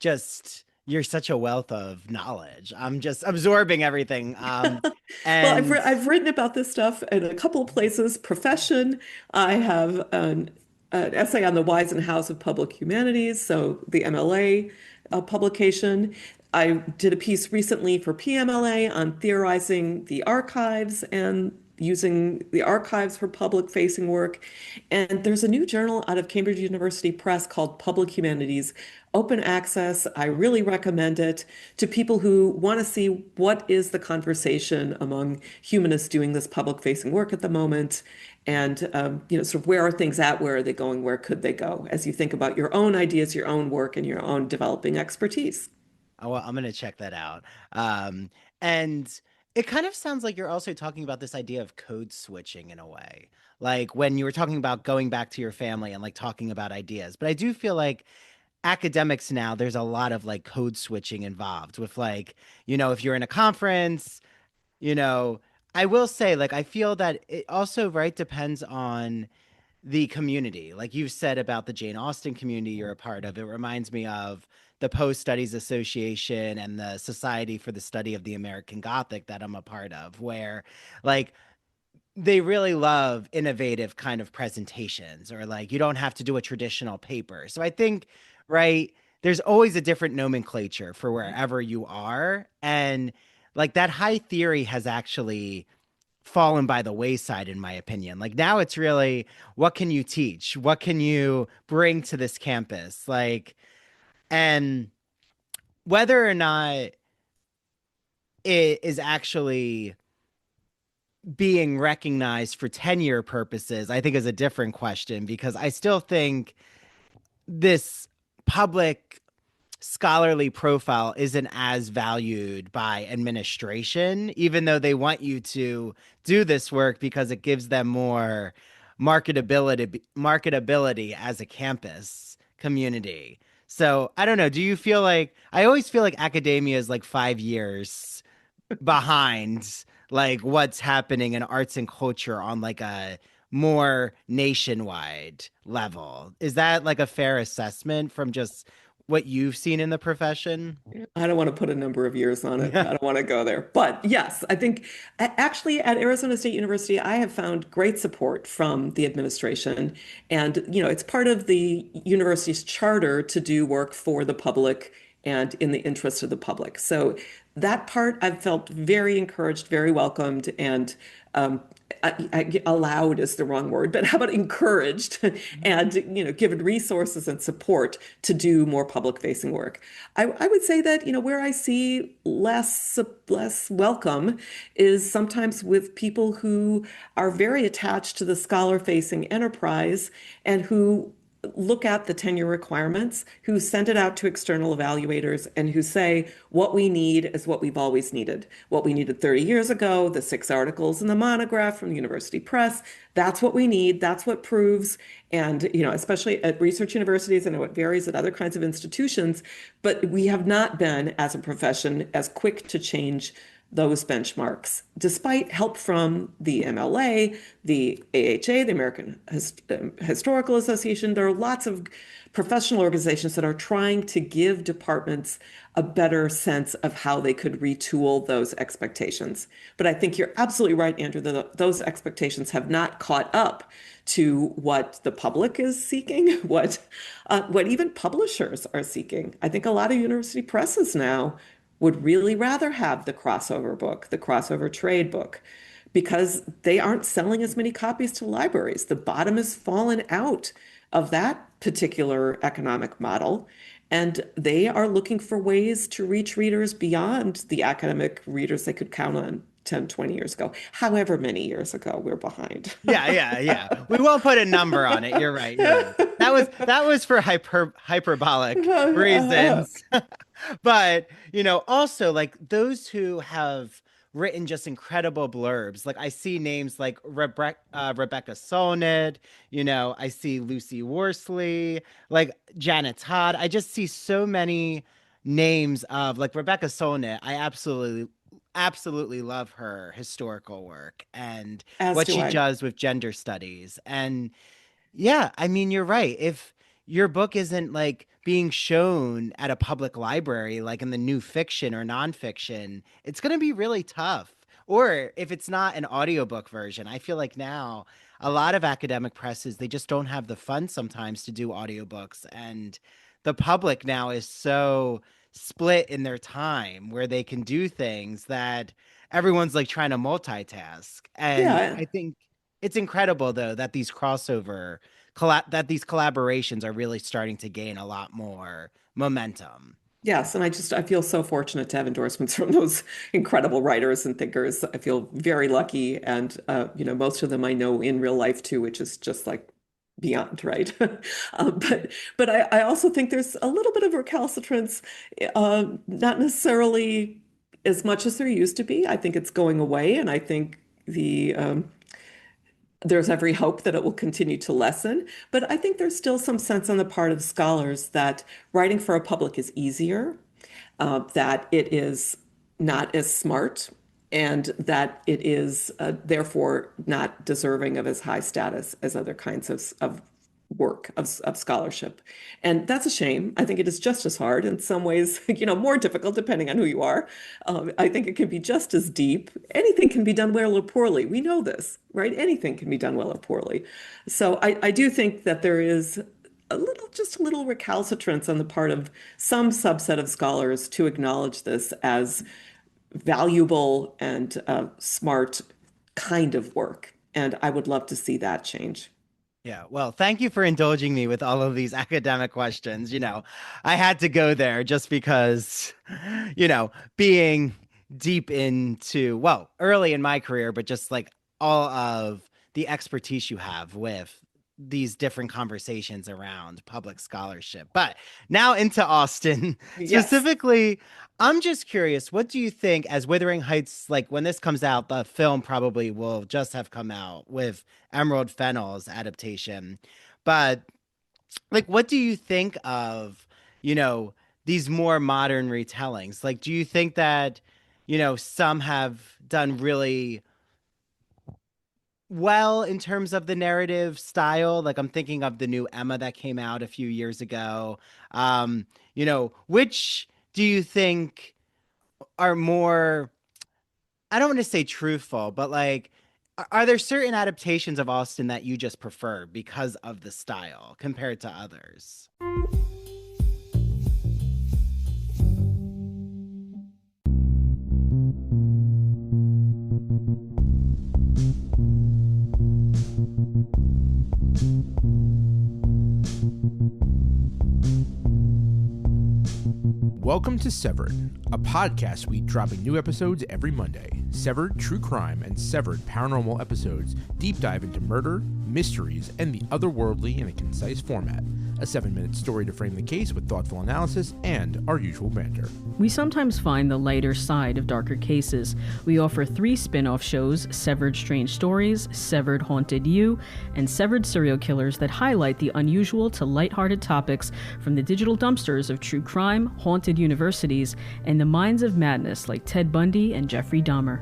just you're such a wealth of knowledge. I'm just absorbing everything. Well, And I've written about this stuff in a couple of places. Profession, I have an essay on the whys and hows of public humanities, so the MLA publication. I did a piece recently for PMLA on theorizing the archives and using the archives for public-facing work. And there's a new journal out of Cambridge University Press called Public Humanities, open access. I really recommend it to people who want to see what is the conversation among humanists doing this public-facing work at the moment. And, sort of where are things at? Where are they going? Where could they go? As you think about your own ideas, your own work, and your own developing expertise. oh, well, I'm gonna check that out. And it kind of sounds like you're also talking about this idea of code switching in a way, like when you were talking about going back to your family and like talking about ideas. But I do feel like academics now, there's a lot of like code switching involved with like, if you're in a conference, you know, I will say, like, I feel that it also, right, depends on the community. Like you've said about the Jane Austen community you're a part of, it reminds me of the Post Studies Association and the Society for the Study of the American Gothic that I'm a part of, where like they really love innovative kind of presentations, or like you don't have to do a traditional paper. So I think, right, there's always a different nomenclature for wherever you are. And like that high theory has actually fallen by the wayside, in my opinion. Like now it's really, what can you teach? What can you bring to this campus? Like, and whether or not it is actually being recognized for tenure purposes, I think is a different question, because I still think this public scholarly profile isn't as valued by administration, even though they want you to do this work because it gives them more marketability as a campus community. So I don't know. Do you feel like, I always feel like academia is like 5 years behind like what's happening in arts and culture on like a more nationwide level. Is that like a fair assessment from just what you've seen in the profession? I don't want to put a number of years on it. I don't want to go there. But yes, I think actually at Arizona State University, I have found great support from the administration. And, it's part of the university's charter to do work for the public and in the interest of the public. So that part I've felt very encouraged, very welcomed, and allowed is the wrong word, but how about encouraged and given resources and support to do more public facing work. I would say that where I see less welcome is sometimes with people who are very attached to the scholar facing enterprise and who look at the tenure requirements, who send it out to external evaluators, and who say, what we need is what we've always needed. What we needed 30 years ago, the 6 articles in the monograph from the University Press, that's what we need. That's what proves. And, especially at research universities, and it varies at other kinds of institutions, but we have not been, as a profession, as quick to change those benchmarks, despite help from the MLA, the AHA, the American Historical Association. There are lots of professional organizations that are trying to give departments a better sense of how they could retool those expectations. But I think you're absolutely right, Andrew, that those expectations have not caught up to what the public is seeking, what even publishers are seeking. I think a lot of university presses now would really rather have the crossover book, the crossover trade book, because they aren't selling as many copies to libraries. The bottom has fallen out of that particular economic model, and they are looking for ways to reach readers beyond the academic readers they could count on 10, 20 years ago, however many years ago we're behind. Yeah. We won't put a number on it. You're right. That was for hyperbolic reasons. But, also like those who have written just incredible blurbs. Like I see names like Rebecca Solnit, I see Lucy Worsley, like Janet Todd. I just see so many names of like Rebecca Solnit. I absolutely love her historical work and As what do she I. does with gender studies. And yeah, I mean, you're right. If your book isn't like being shown at a public library, like in the new fiction or nonfiction, it's going to be really tough. Or if it's not an audiobook version, I feel like now a lot of academic presses, they just don't have the funds sometimes to do audiobooks. And the public now is so split in their time where they can do things that everyone's like trying to multitask. And Yeah. I think it's incredible though that that these collaborations are really starting to gain a lot more momentum. Yes, and I feel so fortunate to have endorsements from those incredible writers and thinkers. I feel very lucky, and most of them I know in real life too, which is just like beyond right. But I also think there's a little bit of recalcitrance, not necessarily as much as there used to be. I think it's going away, and I think there's every hope that it will continue to lessen. But I think there's still some sense on the part of scholars that writing for a public is easier, that it is not as smart and that it is therefore not deserving of as high status as other kinds of work, of scholarship. And that's a shame. I think it is just as hard, in some ways, more difficult depending on who you are. I think it can be just as deep. Anything can be done well or poorly. We know this, right? Anything can be done well or poorly. So I do think that there is just a little recalcitrance on the part of some subset of scholars to acknowledge this as valuable and smart kind of work. And I would love to see that change. Yeah, well, thank you for indulging me with all of these academic questions. I had to go there just because, being deep into, well, early in my career, but just like all of the expertise you have with these different conversations around public scholarship. But now into Austen. Yes. Specifically, I'm just curious, what do you think as Wuthering Heights, like when this comes out, the film probably will just have come out with Emerald Fennell's adaptation. But like, what do you think of, these more modern retellings? Like, do you think that, some have done really well in terms of the narrative style? Like, I'm thinking of the new Emma that came out a few years ago. Which do you think are more, I don't want to say truthful, but like, are there certain adaptations of Austen that you just prefer because of the style compared to others? Welcome to Severed, a podcast week dropping new episodes every Monday. Severed True Crime and Severed Paranormal episodes deep dive into murder, mysteries, and the otherworldly in a concise format. A 7-minute story to frame the case with thoughtful analysis and our usual banter. We sometimes find the lighter side of darker cases. We offer 3 spin-off shows, Severed Strange Stories, Severed Haunted You, and Severed Serial Killers that highlight the unusual to lighthearted topics from the digital dumpsters of true crime, haunted universities, and the minds of madness like Ted Bundy and Jeffrey Dahmer.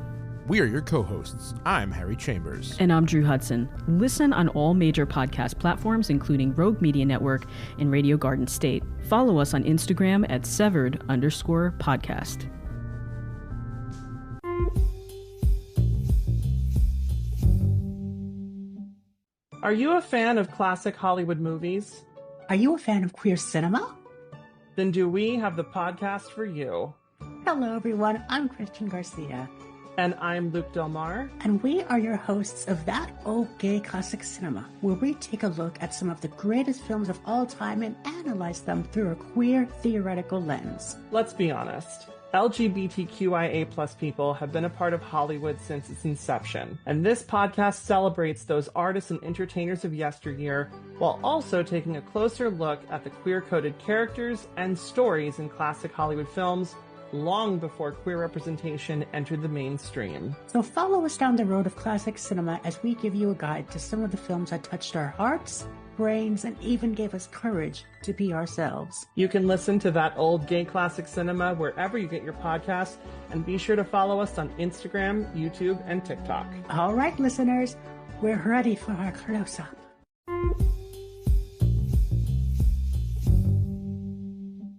We are your co-hosts. I'm Harry Chambers. And I'm Drew Hudson. Listen on all major podcast platforms, including Rogue Media Network and Radio Garden State. Follow us on Instagram at severed_podcast. Are you a fan of classic Hollywood movies? Are you a fan of queer cinema? Then do we have the podcast for you. Hello, everyone. I'm Christian Garcia. And I'm Luke Del Mar. And we are your hosts of That Old Gay Classic Cinema, where we take a look at some of the greatest films of all time and analyze them through a queer theoretical lens. Let's be honest. LGBTQIA+ people have been a part of Hollywood since its inception, and this podcast celebrates those artists and entertainers of yesteryear, while also taking a closer look at the queer-coded characters and stories in classic Hollywood films long before queer representation entered the mainstream. So follow us down the road of classic cinema as we give you a guide to some of the films that touched our hearts, brains, and even gave us courage to be ourselves. You can listen to That Old Gay Classic Cinema wherever you get your podcasts, and be sure to follow us on Instagram, YouTube, and TikTok. All right, listeners, we're ready for our close-up.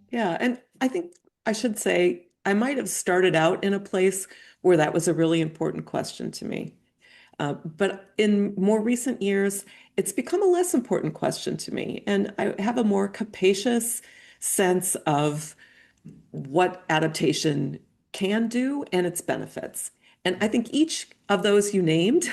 Yeah, and I think I should say I might have started out in a place where that was a really important question to me. But in more recent years, it's become a less important question to me. And I have a more capacious sense of what adaptation can do and its benefits. And I think each of those you named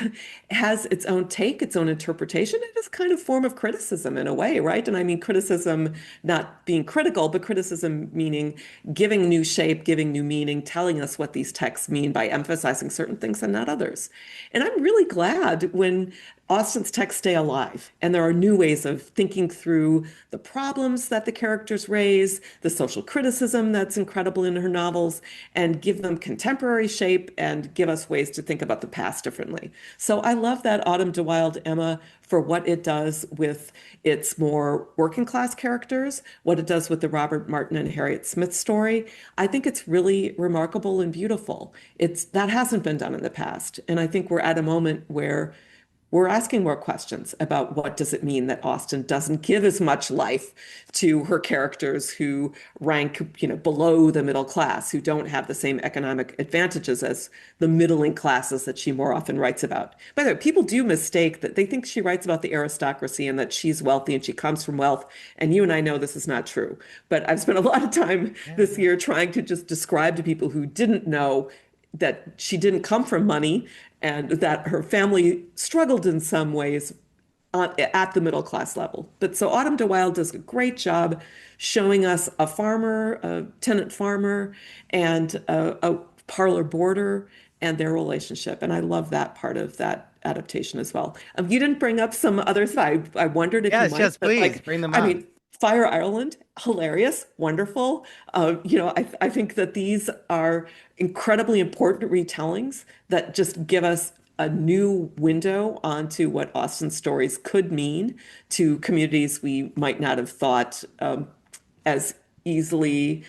has its own take, its own interpretation. It is kind of form of criticism in a way, right? And I mean criticism not being critical, but criticism meaning giving new shape, giving new meaning, telling us what these texts mean by emphasizing certain things and not others. And I'm really glad when Austen's texts stay alive and there are new ways of thinking through the problems that the characters raise, the social criticism that's incredible in her novels, and give them contemporary shape and give us ways to think about about the past differently. So I love that Autumn de Wilde Emma for what it does with its more working class characters, what it does with the Robert Martin and Harriet Smith story. I think it's really remarkable and beautiful. That hasn't been done in the past. And I think we're at a moment where we're asking more questions about what does it mean that Austen doesn't give as much life to her characters who rank, below the middle class, who don't have the same economic advantages as the middling classes that she more often writes about. By the way, people do mistake that. They think she writes about the aristocracy and that she's wealthy and she comes from wealth. And you and I know this is not true. But I've spent a lot of time this year trying to just describe to people who didn't know that she didn't come from money and that her family struggled in some ways at the middle class level. But so Autumn de Wilde does a great job showing us a farmer, a tenant farmer, and a parlor boarder and their relationship. And I love that part of that adaptation as well. You didn't bring up some others. I wondered if you might. Yes, please bring them up. I mean, Fire Island, hilarious, wonderful. I think that these are incredibly important retellings that just give us a new window onto what Austen's stories could mean to communities we might not have thought as easily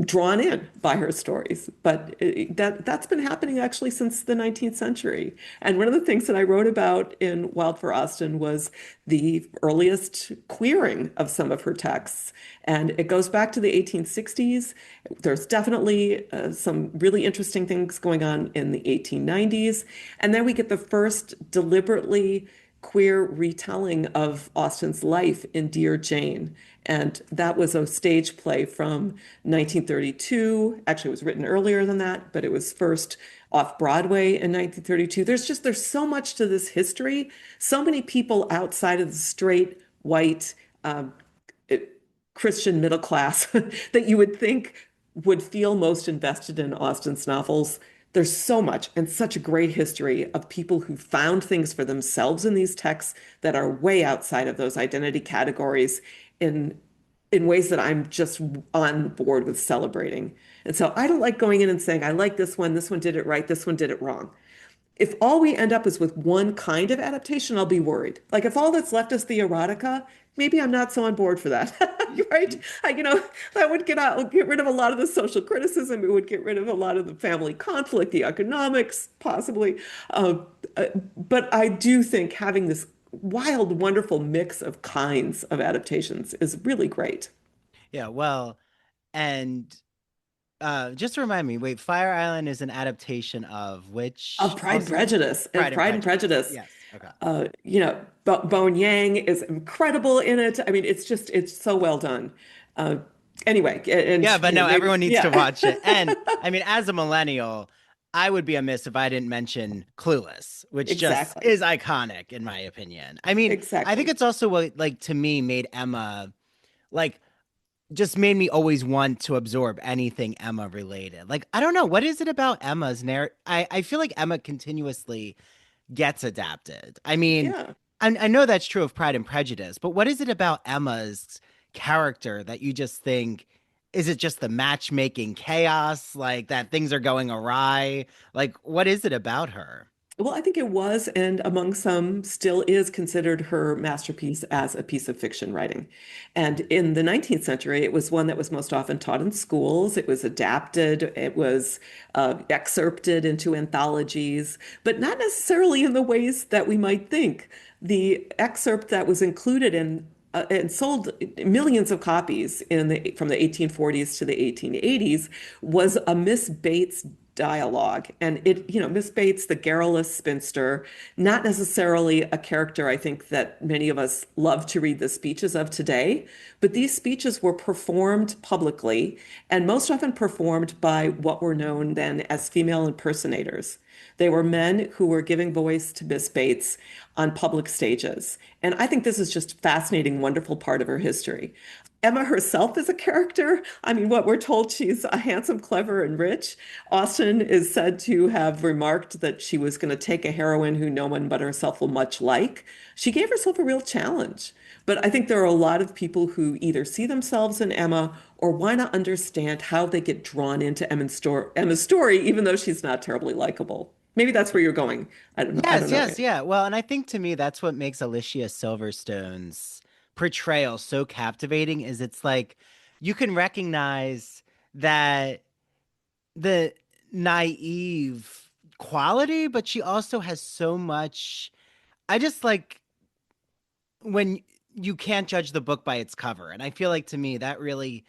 drawn in by her stories. But that's been happening actually since the 19th century. And one of the things that I wrote about in Wild for Austen was the earliest queering of some of her texts. And it goes back to the 1860s. There's definitely some really interesting things going on in the 1890s. And then we get the first deliberately queer retelling of Austen's life in Dear Jane. And that was a stage play from 1932. Actually, it was written earlier than that, but it was first off Broadway in 1932. There's so much to this history. So many people outside of the straight, white, Christian middle class that you would think would feel most invested in Austen's novels. There's so much and such a great history of people who found things for themselves in these texts that are way outside of those identity categories in ways that I'm just on board with celebrating. And so I don't like going in and saying, I like this one did it right, this one did it wrong. If all we end up is with one kind of adaptation, I'll be worried. Like if all that's left is the erotica, maybe I'm not so on board for that, right? That would get rid of a lot of the social criticism. It would get rid of a lot of the family conflict, the economics, possibly. But I do think having this wild, wonderful mix of kinds of adaptations is really great. Yeah, well, and just to remind me, wait, Fire Island is an adaptation of which? Of Pride and Prejudice. Pride and Prejudice. Yes. Okay. Bone Yang is incredible in it. I mean, it's so well done. Anyway. Everyone needs to watch it. And I mean, as a millennial, I would be amiss if I didn't mention Clueless, which just is iconic in my opinion. I mean, I think it's also what, like, to me made Emma, like, just made me always want to absorb anything Emma related. Like, I don't know, what is it about Emma's narrative? I feel like Emma continuously gets adapted. I mean, I know that's true of Pride and Prejudice, but what is it about Emma's character that you just think, is it just the matchmaking chaos, like that things are going awry? Like, what is it about her? Well, I think it was, and among some still is, considered her masterpiece as a piece of fiction writing. And in the 19th century, it was one that was most often taught in schools. It was adapted, it was excerpted into anthologies, but not necessarily in the ways that we might think. The excerpt that was included in and sold millions of copies from the 1840s to the 1880s was a Miss Bates dialogue. And Miss Bates, the garrulous spinster, not necessarily a character I think that many of us love to read the speeches of today, but these speeches were performed publicly and most often performed by what were known then as female impersonators. They were men who were giving voice to Miss Bates on public stages. And I think this is just a fascinating, wonderful part of her history. Emma herself is a character. I mean, what we're told, she's a handsome, clever, and rich. Austen is said to have remarked that she was going to take a heroine who no one but herself will much like. She gave herself a real challenge. But I think there are a lot of people who either see themselves in Emma or want to understand how they get drawn into Emma's story, even though she's not terribly likable. Maybe that's where you're going. I don't Yes, know. yes, yeah. Well, and I think to me that's what makes Alicia Silverstone's portrayal so captivating is it's like you can recognize that the naive quality, but she also has so much. I just like when you can't judge the book by its cover. And I feel like to me that really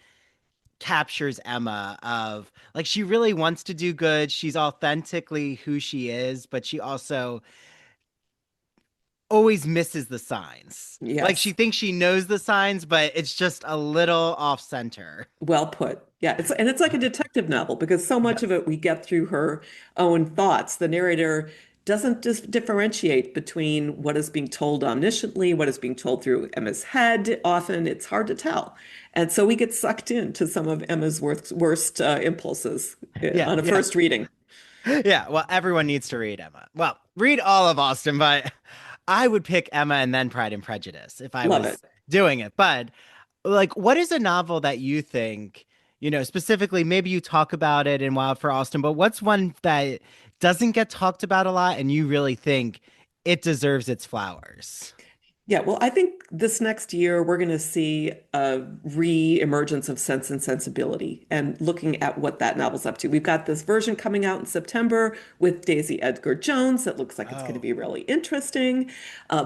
captures Emma of like she really wants to do good. She's authentically who she is, but she also always misses the signs. Like she Yes. thinks she knows the signs, but it's just a little off center. Well put. Yeah, it's like a detective novel because so much of Yes. it we get through her own thoughts. The narrator doesn't just differentiate between what is being told omnisciently, what is being told through Emma's head. Often it's hard to tell. And so we get sucked into some of Emma's worst impulses Yeah, on a yeah. first reading. Yeah, well, everyone needs to read Emma. Well, read all of Austen, but I would pick Emma and then Pride and Prejudice if I Love it. was doing it. But like, what is a novel that you think, specifically, maybe you talk about it in Wild for Austen, but what's one that doesn't get talked about a lot and you really think it deserves its flowers? Yeah, well, I think this next year we're going to see a re-emergence of Sense and Sensibility and looking at what that novel's up to. We've got this version coming out in September with Daisy Edgar Jones that looks like it's going to Oh, be really interesting.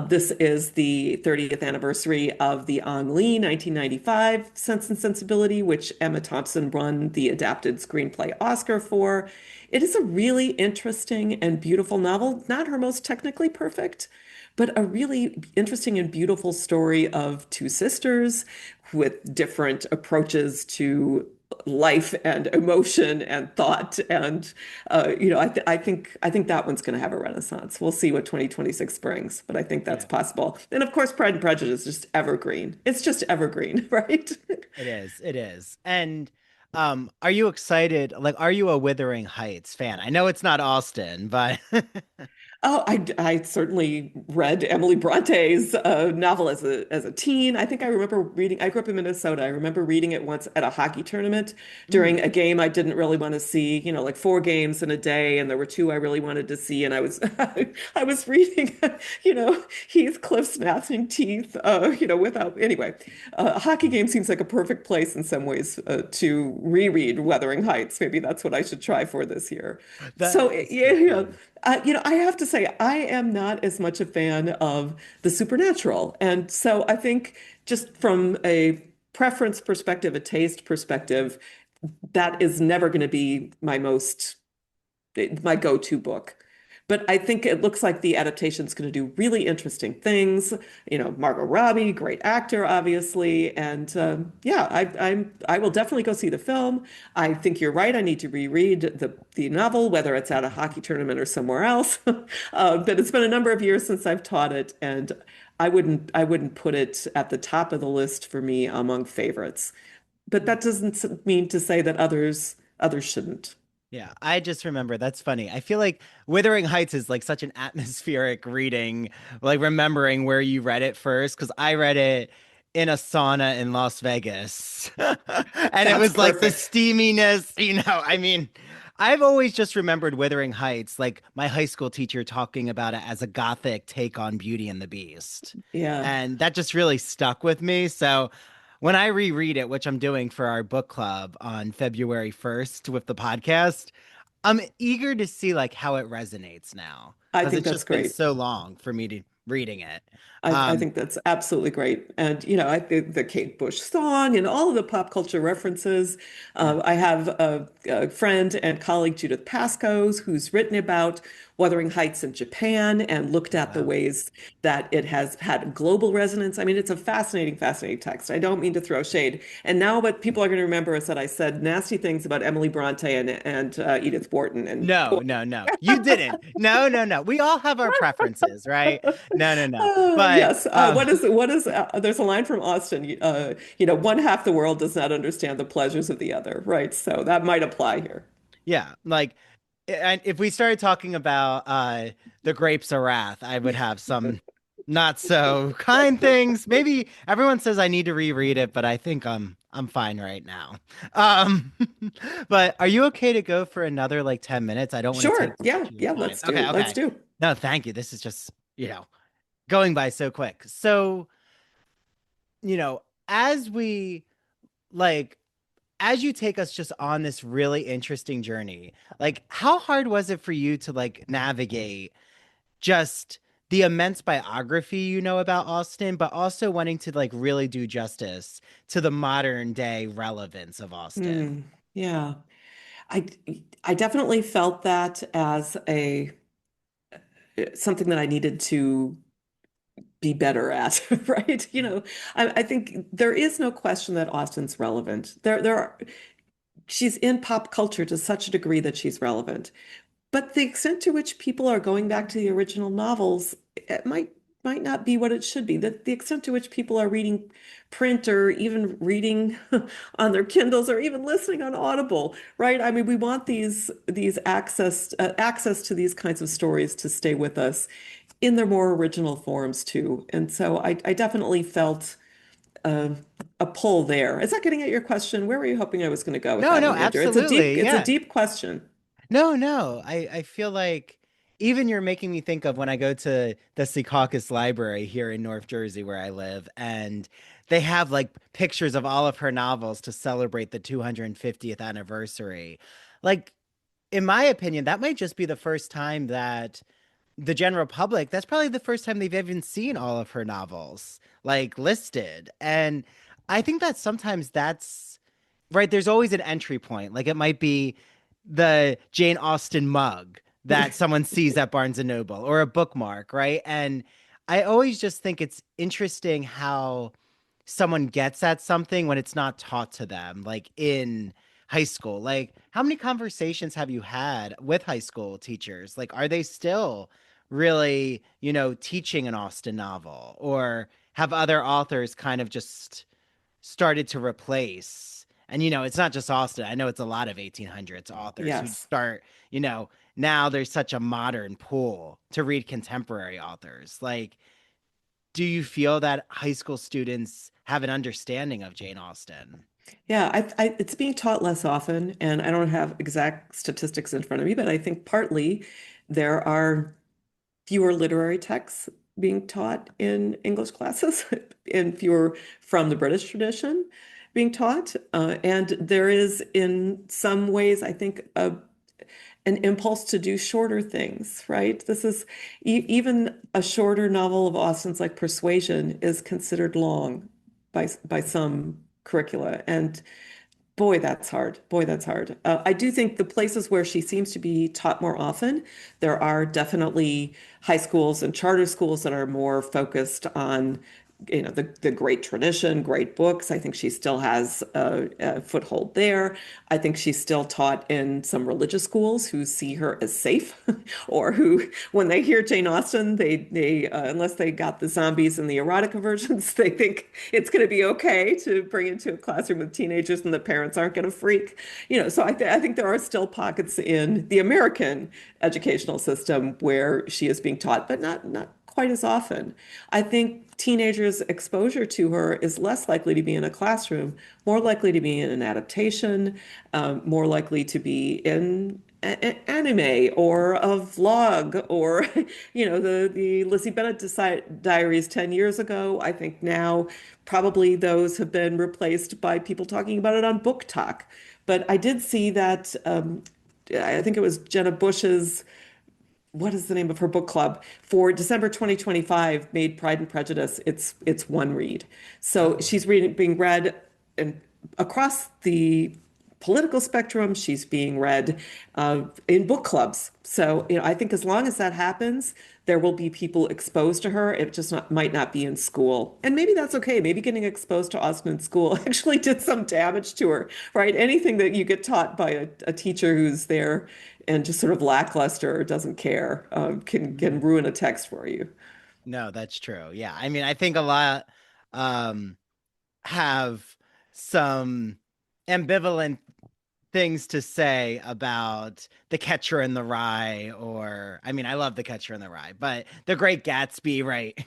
This is the 30th anniversary of the Ang Lee 1995 Sense and Sensibility, which Emma Thompson won the adapted screenplay Oscar for. It is a really interesting and beautiful novel, not her most technically perfect, but a really interesting and beautiful story of two sisters with different approaches to life and emotion and thought. And I think that one's going to have a renaissance. We'll see what 2026 brings, but I think that's yeah, possible. And of course, Pride and Prejudice is just evergreen. It's just evergreen, right? it is. It is. And are you excited? Like, are you a Wuthering Heights fan? I know it's not Austen, but Oh, I certainly read Emily Bronte's novel as a teen. I think I remember reading. I grew up in Minnesota. I remember reading it once at a hockey tournament during a game I didn't really want to see. Like 4 games in a day, and there were two I really wanted to see. And I was I was reading, Heathcliff's gnashing teeth. Without anyway, a hockey game seems like a perfect place in some ways to reread Wuthering Heights. Maybe that's what I should try for this year. that So is yeah, so funny. I have to say, I am not as much a fan of the supernatural. And so I think just from a preference perspective, a taste perspective, that is never going to be my go-to book. But I think it looks like the adaptation is going to do really interesting things. Margot Robbie, great actor, obviously, and yeah, I will definitely go see the film. I think you're right. I need to reread the novel, whether it's at a hockey tournament or somewhere else. But it's been a number of years since I've taught it, and I wouldn't put it at the top of the list for me among favorites. But that doesn't mean to say that others shouldn't. Yeah, I just remember that's funny. I feel like Wuthering Heights is like such an atmospheric reading, like remembering where you read it first, because I read it in a sauna in Las Vegas. And it That's was like the perfect. steaminess, I mean, I've always just remembered Wuthering Heights, like my high school teacher talking about it as a gothic take on Beauty and the Beast. Yeah. And that just really stuck with me. So when I reread it, which I'm doing for our book club on February 1st with the podcast, I'm eager to see like how it resonates now I because think it's that's just been great. so long for me to reading it. I Um, think that's absolutely great. And, I think the Kate Bush song and all of the pop culture references. yeah. I have a friend and colleague, Judith Pascoe, who's written about Wuthering Heights in Japan and looked Oh, at the wow. ways that it has had global resonance. I mean, it's a fascinating, fascinating text. I don't mean to throw shade. And now what people are going to remember is that I said nasty things about Emily Bronte and Edith Wharton. And No, no, no. You didn't. No, no, no. We all have our preferences, right? No, no, no. But Yes. There's a line from Austen, one half the world does not understand the pleasures of the other, right? So that might apply here. yeah, like and if we started talking about the grapes of wrath, I would have some not so kind things. Maybe everyone says I need to reread it, but I think I'm fine right now. Um, but are you okay to go for another like 10 minutes? I don't want to take Sure. too Yeah. much of your Yeah. time. Let's Okay, do. Let's okay. do. No, thank you. This is just, going by so quick. So, as we like as you take us just on this really interesting journey, like how hard was it for you to like navigate just the immense biography about Austen, but also wanting to like really do justice to the modern day relevance of Austen? Yeah. I I definitely felt that as a something that I needed to be better at, right? I think there is no question that Austen's relevant. She's in pop culture to such a degree that she's relevant. But the extent to which people are going back to the original novels, it might not be what it should be. The extent to which people are reading print or even reading on their Kindles or even listening on Audible, right? I mean, we want these access to these kinds of stories to stay with us in their more original forms too. And so I definitely felt uh, a pull there. Is that getting at your question? Where were you hoping I was going to go with No, that no, one, Andrew? It's a deep, absolutely. it's a Yeah. deep question. No, no. I feel like even you're making me think of when I go to the Secaucus Library here in North Jersey where I live, and they have like pictures of all of her novels to celebrate the 250th anniversary. Like, in my opinion, that might just be the first time that the general public, that's probably the first time they've even seen all of her novels like listed. And I think that sometimes that's right. There's always an entry point. Like it might be the Jane Austen mug that someone sees at Barnes and Noble or a bookmark, right? And I always just think it's interesting how someone gets at something when it's not taught to them, like in high school. Like, how many conversations have you had with high school teachers? Like, are they still really, teaching an Austen novel, or have other authors kind of just started to replace? And it's not just Austen. I know it's a lot of 1800s authors who Yes. start, now there's such a modern pool to read contemporary authors. Like, do you feel that high school students have an understanding of Jane Austen? Yeah, it's being taught less often, and I don't have exact statistics in front of me, but I think partly there are fewer literary texts being taught in English classes and fewer from the British tradition being taught. And there is, in some ways, I think, an impulse to do shorter things, right? This is even a shorter novel of Austen's like Persuasion is considered long by some curricula. And boy, that's hard. Boy, that's hard. I do think the places where she seems to be taught more often, there are definitely high schools and charter schools that are more focused on, the great tradition, great books. I think she still has a foothold there. I think she's still taught in some religious schools who see her as safe, or who, when they hear Jane Austen, they unless they got the zombies and the erotica versions, they think it's going to be okay to bring into a classroom with teenagers and the parents aren't going to freak. So I think there are still pockets in the American educational system where she is being taught, but not quite as often. I think teenagers' exposure to her is less likely to be in a classroom, more likely to be in an adaptation, more likely to be in anime or a vlog, or the Lizzie Bennet diaries 10 years ago. I think now probably those have been replaced by people talking about it on Book Talk. But I did see that I think it was Jenna Bush's, what is the name of her book club for December 2025, made Pride and Prejudice it's one read. So she's being read and across the political spectrum. She's being read in book clubs. So I think as long as that happens, there will be people exposed to her. It just might not be in school, and maybe that's okay. Maybe getting exposed to Austen in school actually did some damage to her, right? Anything that you get taught by a teacher who's there and just sort of lackluster or doesn't care can ruin a text for you. No, that's true. Yeah. I mean, I think a lot um, have some ambivalent things to say about The Catcher in the Rye, or, I mean, I love The Catcher in the Rye, but The Great Gatsby, right?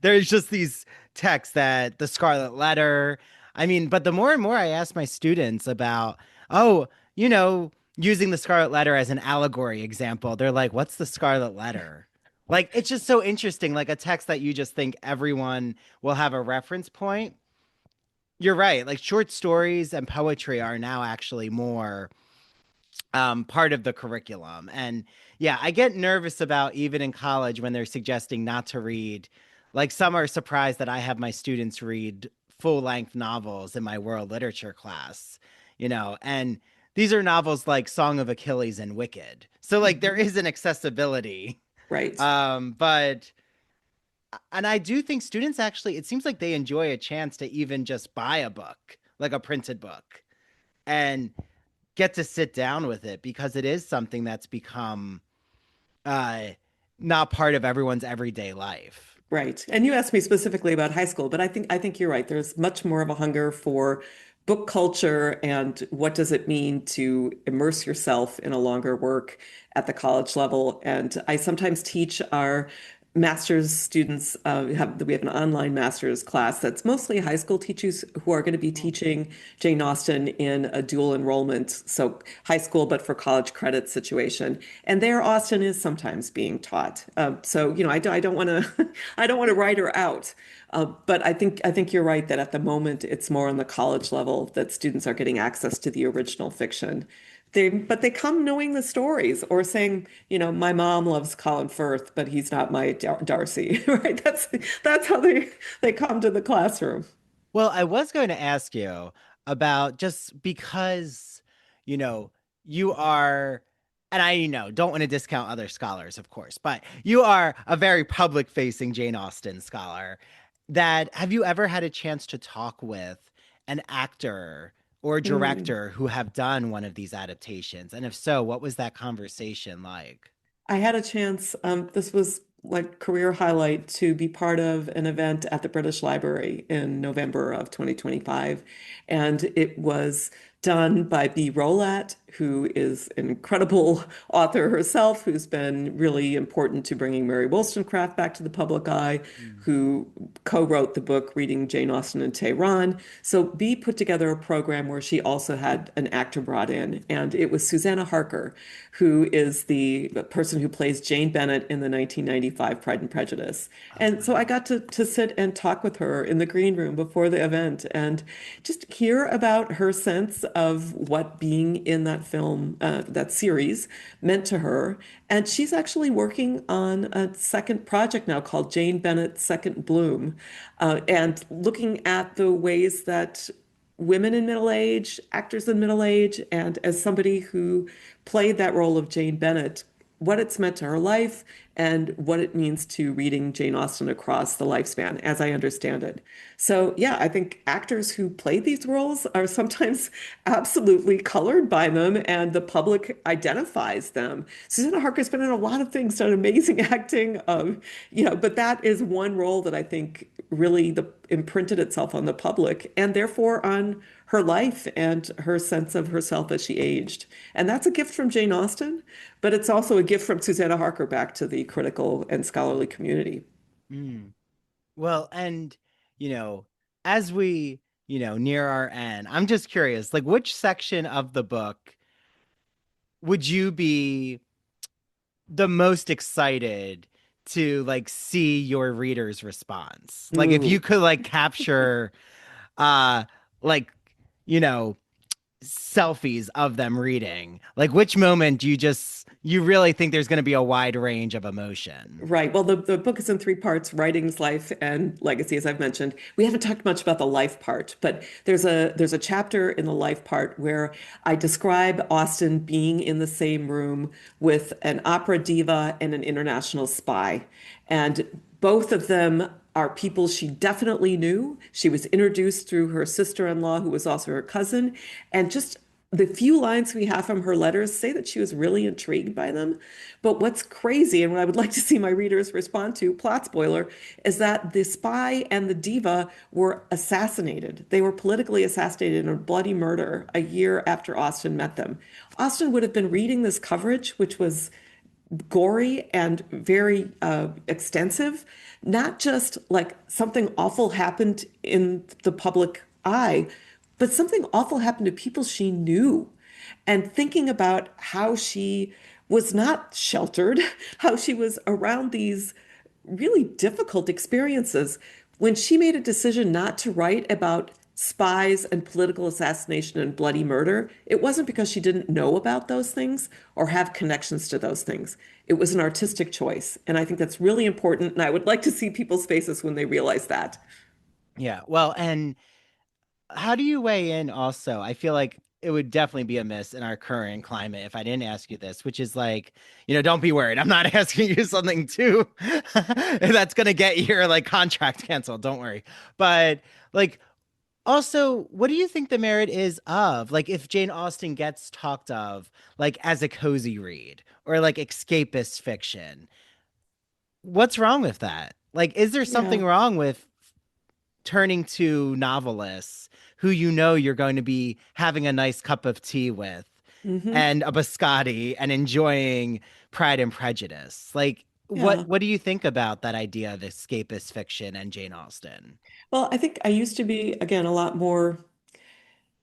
There's just these texts that The Scarlet Letter, I mean, but the more and more I ask my students about, oh, you know, using the Scarlet Letter as an allegory example, they're like, what's the Scarlet Letter? Like, it's just so interesting, like a text that you just think everyone will have a reference point. You're right. Like short stories and poetry are now actually more part of the curriculum. And yeah, I get nervous about even in college when they're suggesting not to read. Like some are surprised that I have my students read full length novels in my world literature class, you know, and these are novels like Song of Achilles and Wicked. So like there is an accessibility. Right. But and I do think students actually, it seems like they enjoy a chance to even just buy a book, like a printed book, and get to sit down with it because it is something that's become uh, not part of everyone's everyday life. Right. And you asked me specifically about high school, but I think you're right. There's much more of a hunger for book culture and what does it mean to immerse yourself in a longer work at the college level. And I sometimes teach our master's students, we have an online master's class that's mostly high school teachers who are going to be teaching Jane Austen in a dual enrollment, so high school but for college credit situation. And there Austen is sometimes being taught. So you know, I don't want to I don't want to write her out. But I think you're right that at the moment it's more on the college level that students are getting access to the original fiction. But they come knowing the stories or saying, you know, my mom loves Colin Firth, but he's not my Darcy, right? That's how they come to the classroom. Well, I was going to ask you about just because, you know, you are, and I, you know, don't want to discount other scholars, of course, but you are a very public facing Jane Austen scholar. That have you ever had a chance to talk with an actor or director who have done one of these adaptations? And if so, what was that conversation like? I had a chance, this was like career highlight to be part of an event at the British Library in November of 2025. And it was done by B. Rolat, who is an incredible author herself, who's been really important to bringing Mary Wollstonecraft back to the public eye, who co-wrote the book Reading Jane Austen in Tehran. So B put together a program where she also had an actor brought in, and it was Susanna Harker, who is the person who plays Jane Bennet in the 1995 Pride and Prejudice. And so I got to sit and talk with her in the green room before the event and just hear about her sense of what being in that film, that series, meant to her. And she's actually working on a second project now called Jane Bennet's Second Bloom, and looking at the ways that women in middle age, actors in middle age, and as somebody who played that role of Jane Bennet, what it's meant to her life and what it means to reading Jane Austen across the lifespan, as I understand it. So yeah, I think actors who play these roles are sometimes absolutely colored by them and the public identifies them. Susanna Harker's been in a lot of things, done amazing acting, but that is one role that I think really imprinted itself on the public and therefore on her life and her sense of herself as she aged. And that's a gift from Jane Austen, but it's also a gift from Susanna Harker back to the critical and scholarly community. Well, and, you know, as we, you know, near our end, I'm just curious, like which section of the book would you be the most excited to like see your reader's response? Like if you could like capture like, you know, selfies of them reading, like which moment do you really think there's going to be a wide range of emotion? Right. Well, the book is in three parts: writings, life, and legacy, as I've mentioned. We haven't talked much about the life part, but there's a chapter in the life part where I describe Austen being in the same room with an opera diva and an international spy. And both of them are people she definitely knew. She was introduced through her sister-in-law, who was also her cousin. And just the few lines we have from her letters say that she was really intrigued by them. But what's crazy, and what I would like to see my readers respond to, plot spoiler, is that the spy and the diva were assassinated. They were politically assassinated in a bloody murder a year after Austen met them. Austen would have been reading this coverage, which was gory and very extensive, not just like something awful happened in the public eye, but something awful happened to people she knew. And thinking about how she was not sheltered, how she was around these really difficult experiences. When she made a decision not to write about spies and political assassination and bloody murder, it wasn't because she didn't know about those things or have connections to those things. It was an artistic choice. And I think that's really important. And I would like to see people's faces when they realize that. Yeah. Well, and how do you weigh in also? I feel like it would definitely be a miss in our current climate if I didn't ask you this, which is like, don't be worried. I'm not asking you something too that's going to get your like contract canceled. Don't worry. But like, also, what do you think the merit is of like if Jane Austen gets talked of like as a cozy read or like escapist fiction? What's wrong with that? Like, is there something Yeah. wrong with turning to novelists who you're going to be having a nice cup of tea with Hmm. and a biscotti and enjoying Pride and Prejudice? Like, Yeah. what do you think about that idea of escapist fiction and Jane Austen? Well, I think I used to be, again, a lot more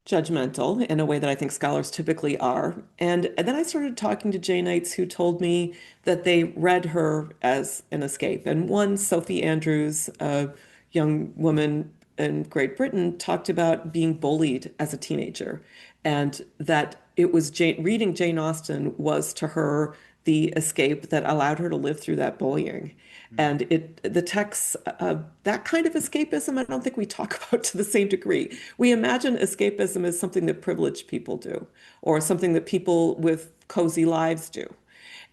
judgmental in a way that I think scholars typically are. And then I started talking to Janeites who told me that they read her as an escape. And one, Sophie Andrews, a young woman in Great Britain, talked about being bullied as a teenager, and that it was reading Jane Austen was to her the escape that allowed her to live through that bullying. And the texts, that kind of escapism, I don't think we talk about to the same degree. We imagine escapism as something that privileged people do, or something that people with cozy lives do.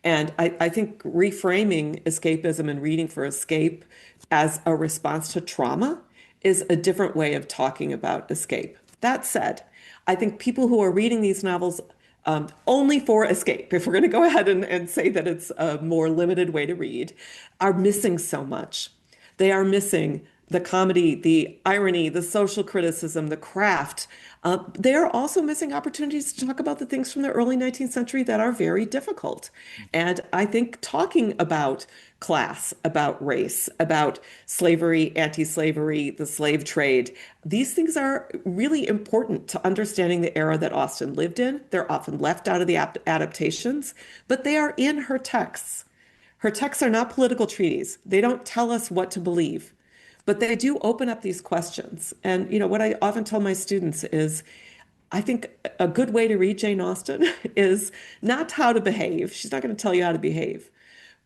And I think reframing escapism and reading for escape as a response to trauma is a different way of talking about escape. That said, I think people who are reading these novels only for escape, if we're going to go ahead and say that it's a more limited way to read, are missing so much. They are missing the comedy, the irony, the social criticism, the craft. They are also missing opportunities to talk about the things from the early 19th century that are very difficult. And I think talking about class, about race, about slavery, anti-slavery, the slave trade, these things are really important to understanding the era that Austen lived in. They're often left out of the adaptations, but they are in her texts. Her texts are not political treaties. They don't tell us what to believe, but they do open up these questions. And what I often tell my students is I think a good way to read Jane Austen is not how to behave. She's not going to tell you how to behave,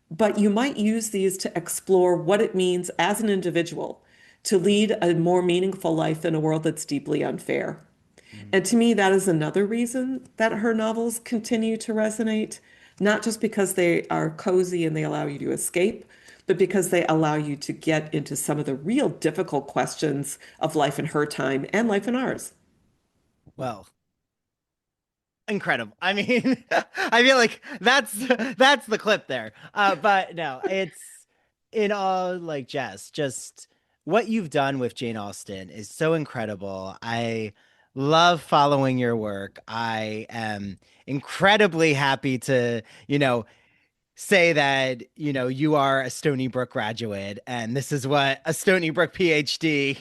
but you might use these to explore what it means as an individual to lead a more meaningful life in a world that's deeply unfair. And to me, that is another reason that her novels continue to resonate, not just because they are cozy and they allow you to escape, but because they allow you to get into some of the real difficult questions of life in her time and life in ours. Well, incredible. I mean, I feel like that's the clip there. But no, it's in all like just what you've done with Jane Austen is so incredible. I love following your work. I am incredibly happy to, say that, you are a Stony Brook graduate and this is what a Stony Brook PhD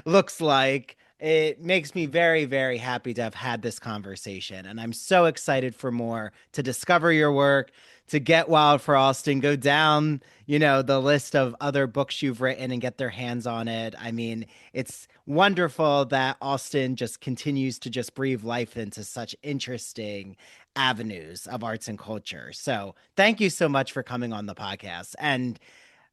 looks like. It makes me very, very happy to have had this conversation. And I'm so excited for more to discover your work, to get Wild for Austen, go down, the list of other books you've written and get their hands on it. I mean, it's wonderful that Austen just continues to just breathe life into such interesting avenues of arts and culture. So thank you so much for coming on the podcast. And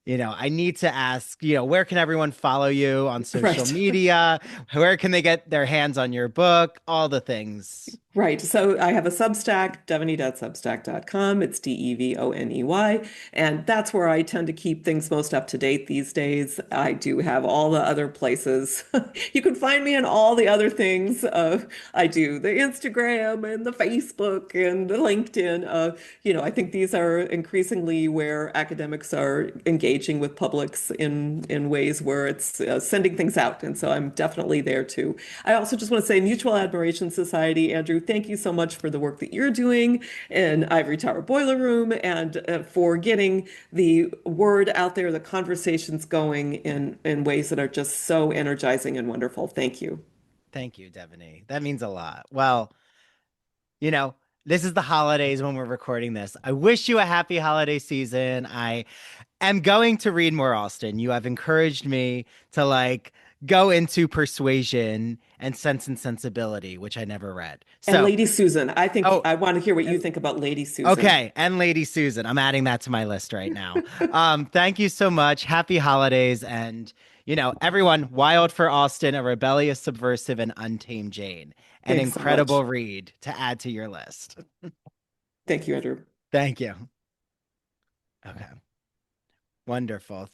I need to ask, where can everyone follow you on social Right. media? Where can they get their hands on your book? All the things. Right. So I have a Substack, devony.substack.com. It's Devoney. And that's where I tend to keep things most up to date these days. I do have all the other places. You can find me in all the other things. I do the Instagram and the Facebook and the LinkedIn. I think these are increasingly where academics are engaging with publics in ways where it's sending things out. And so I'm definitely there too. I also just want to say Mutual Admiration Society, Andrew, thank you so much for the work that you're doing in Ivory Tower Boiler Room and for getting the word out there, the conversations going in ways that are just so energizing and wonderful. Thank you. Thank you, Devoney. That means a lot. Well, you know, this is the holidays when we're recording this. I wish you a happy holiday season. I am going to read more Austen. You have encouraged me to like go into Persuasion and Sense and Sensibility, which I never read. And So, Lady Susan, I think oh, I want to hear what you think about Lady Susan. okay, and Lady Susan. I'm adding that to my list right now. Thank you so much. Happy holidays, and everyone, Wild for Austen, a rebellious, subversive, and untamed Jane. An Thanks so incredible much. read to add to your list. Thank you, Andrew. Thank you. Okay. Wonderful.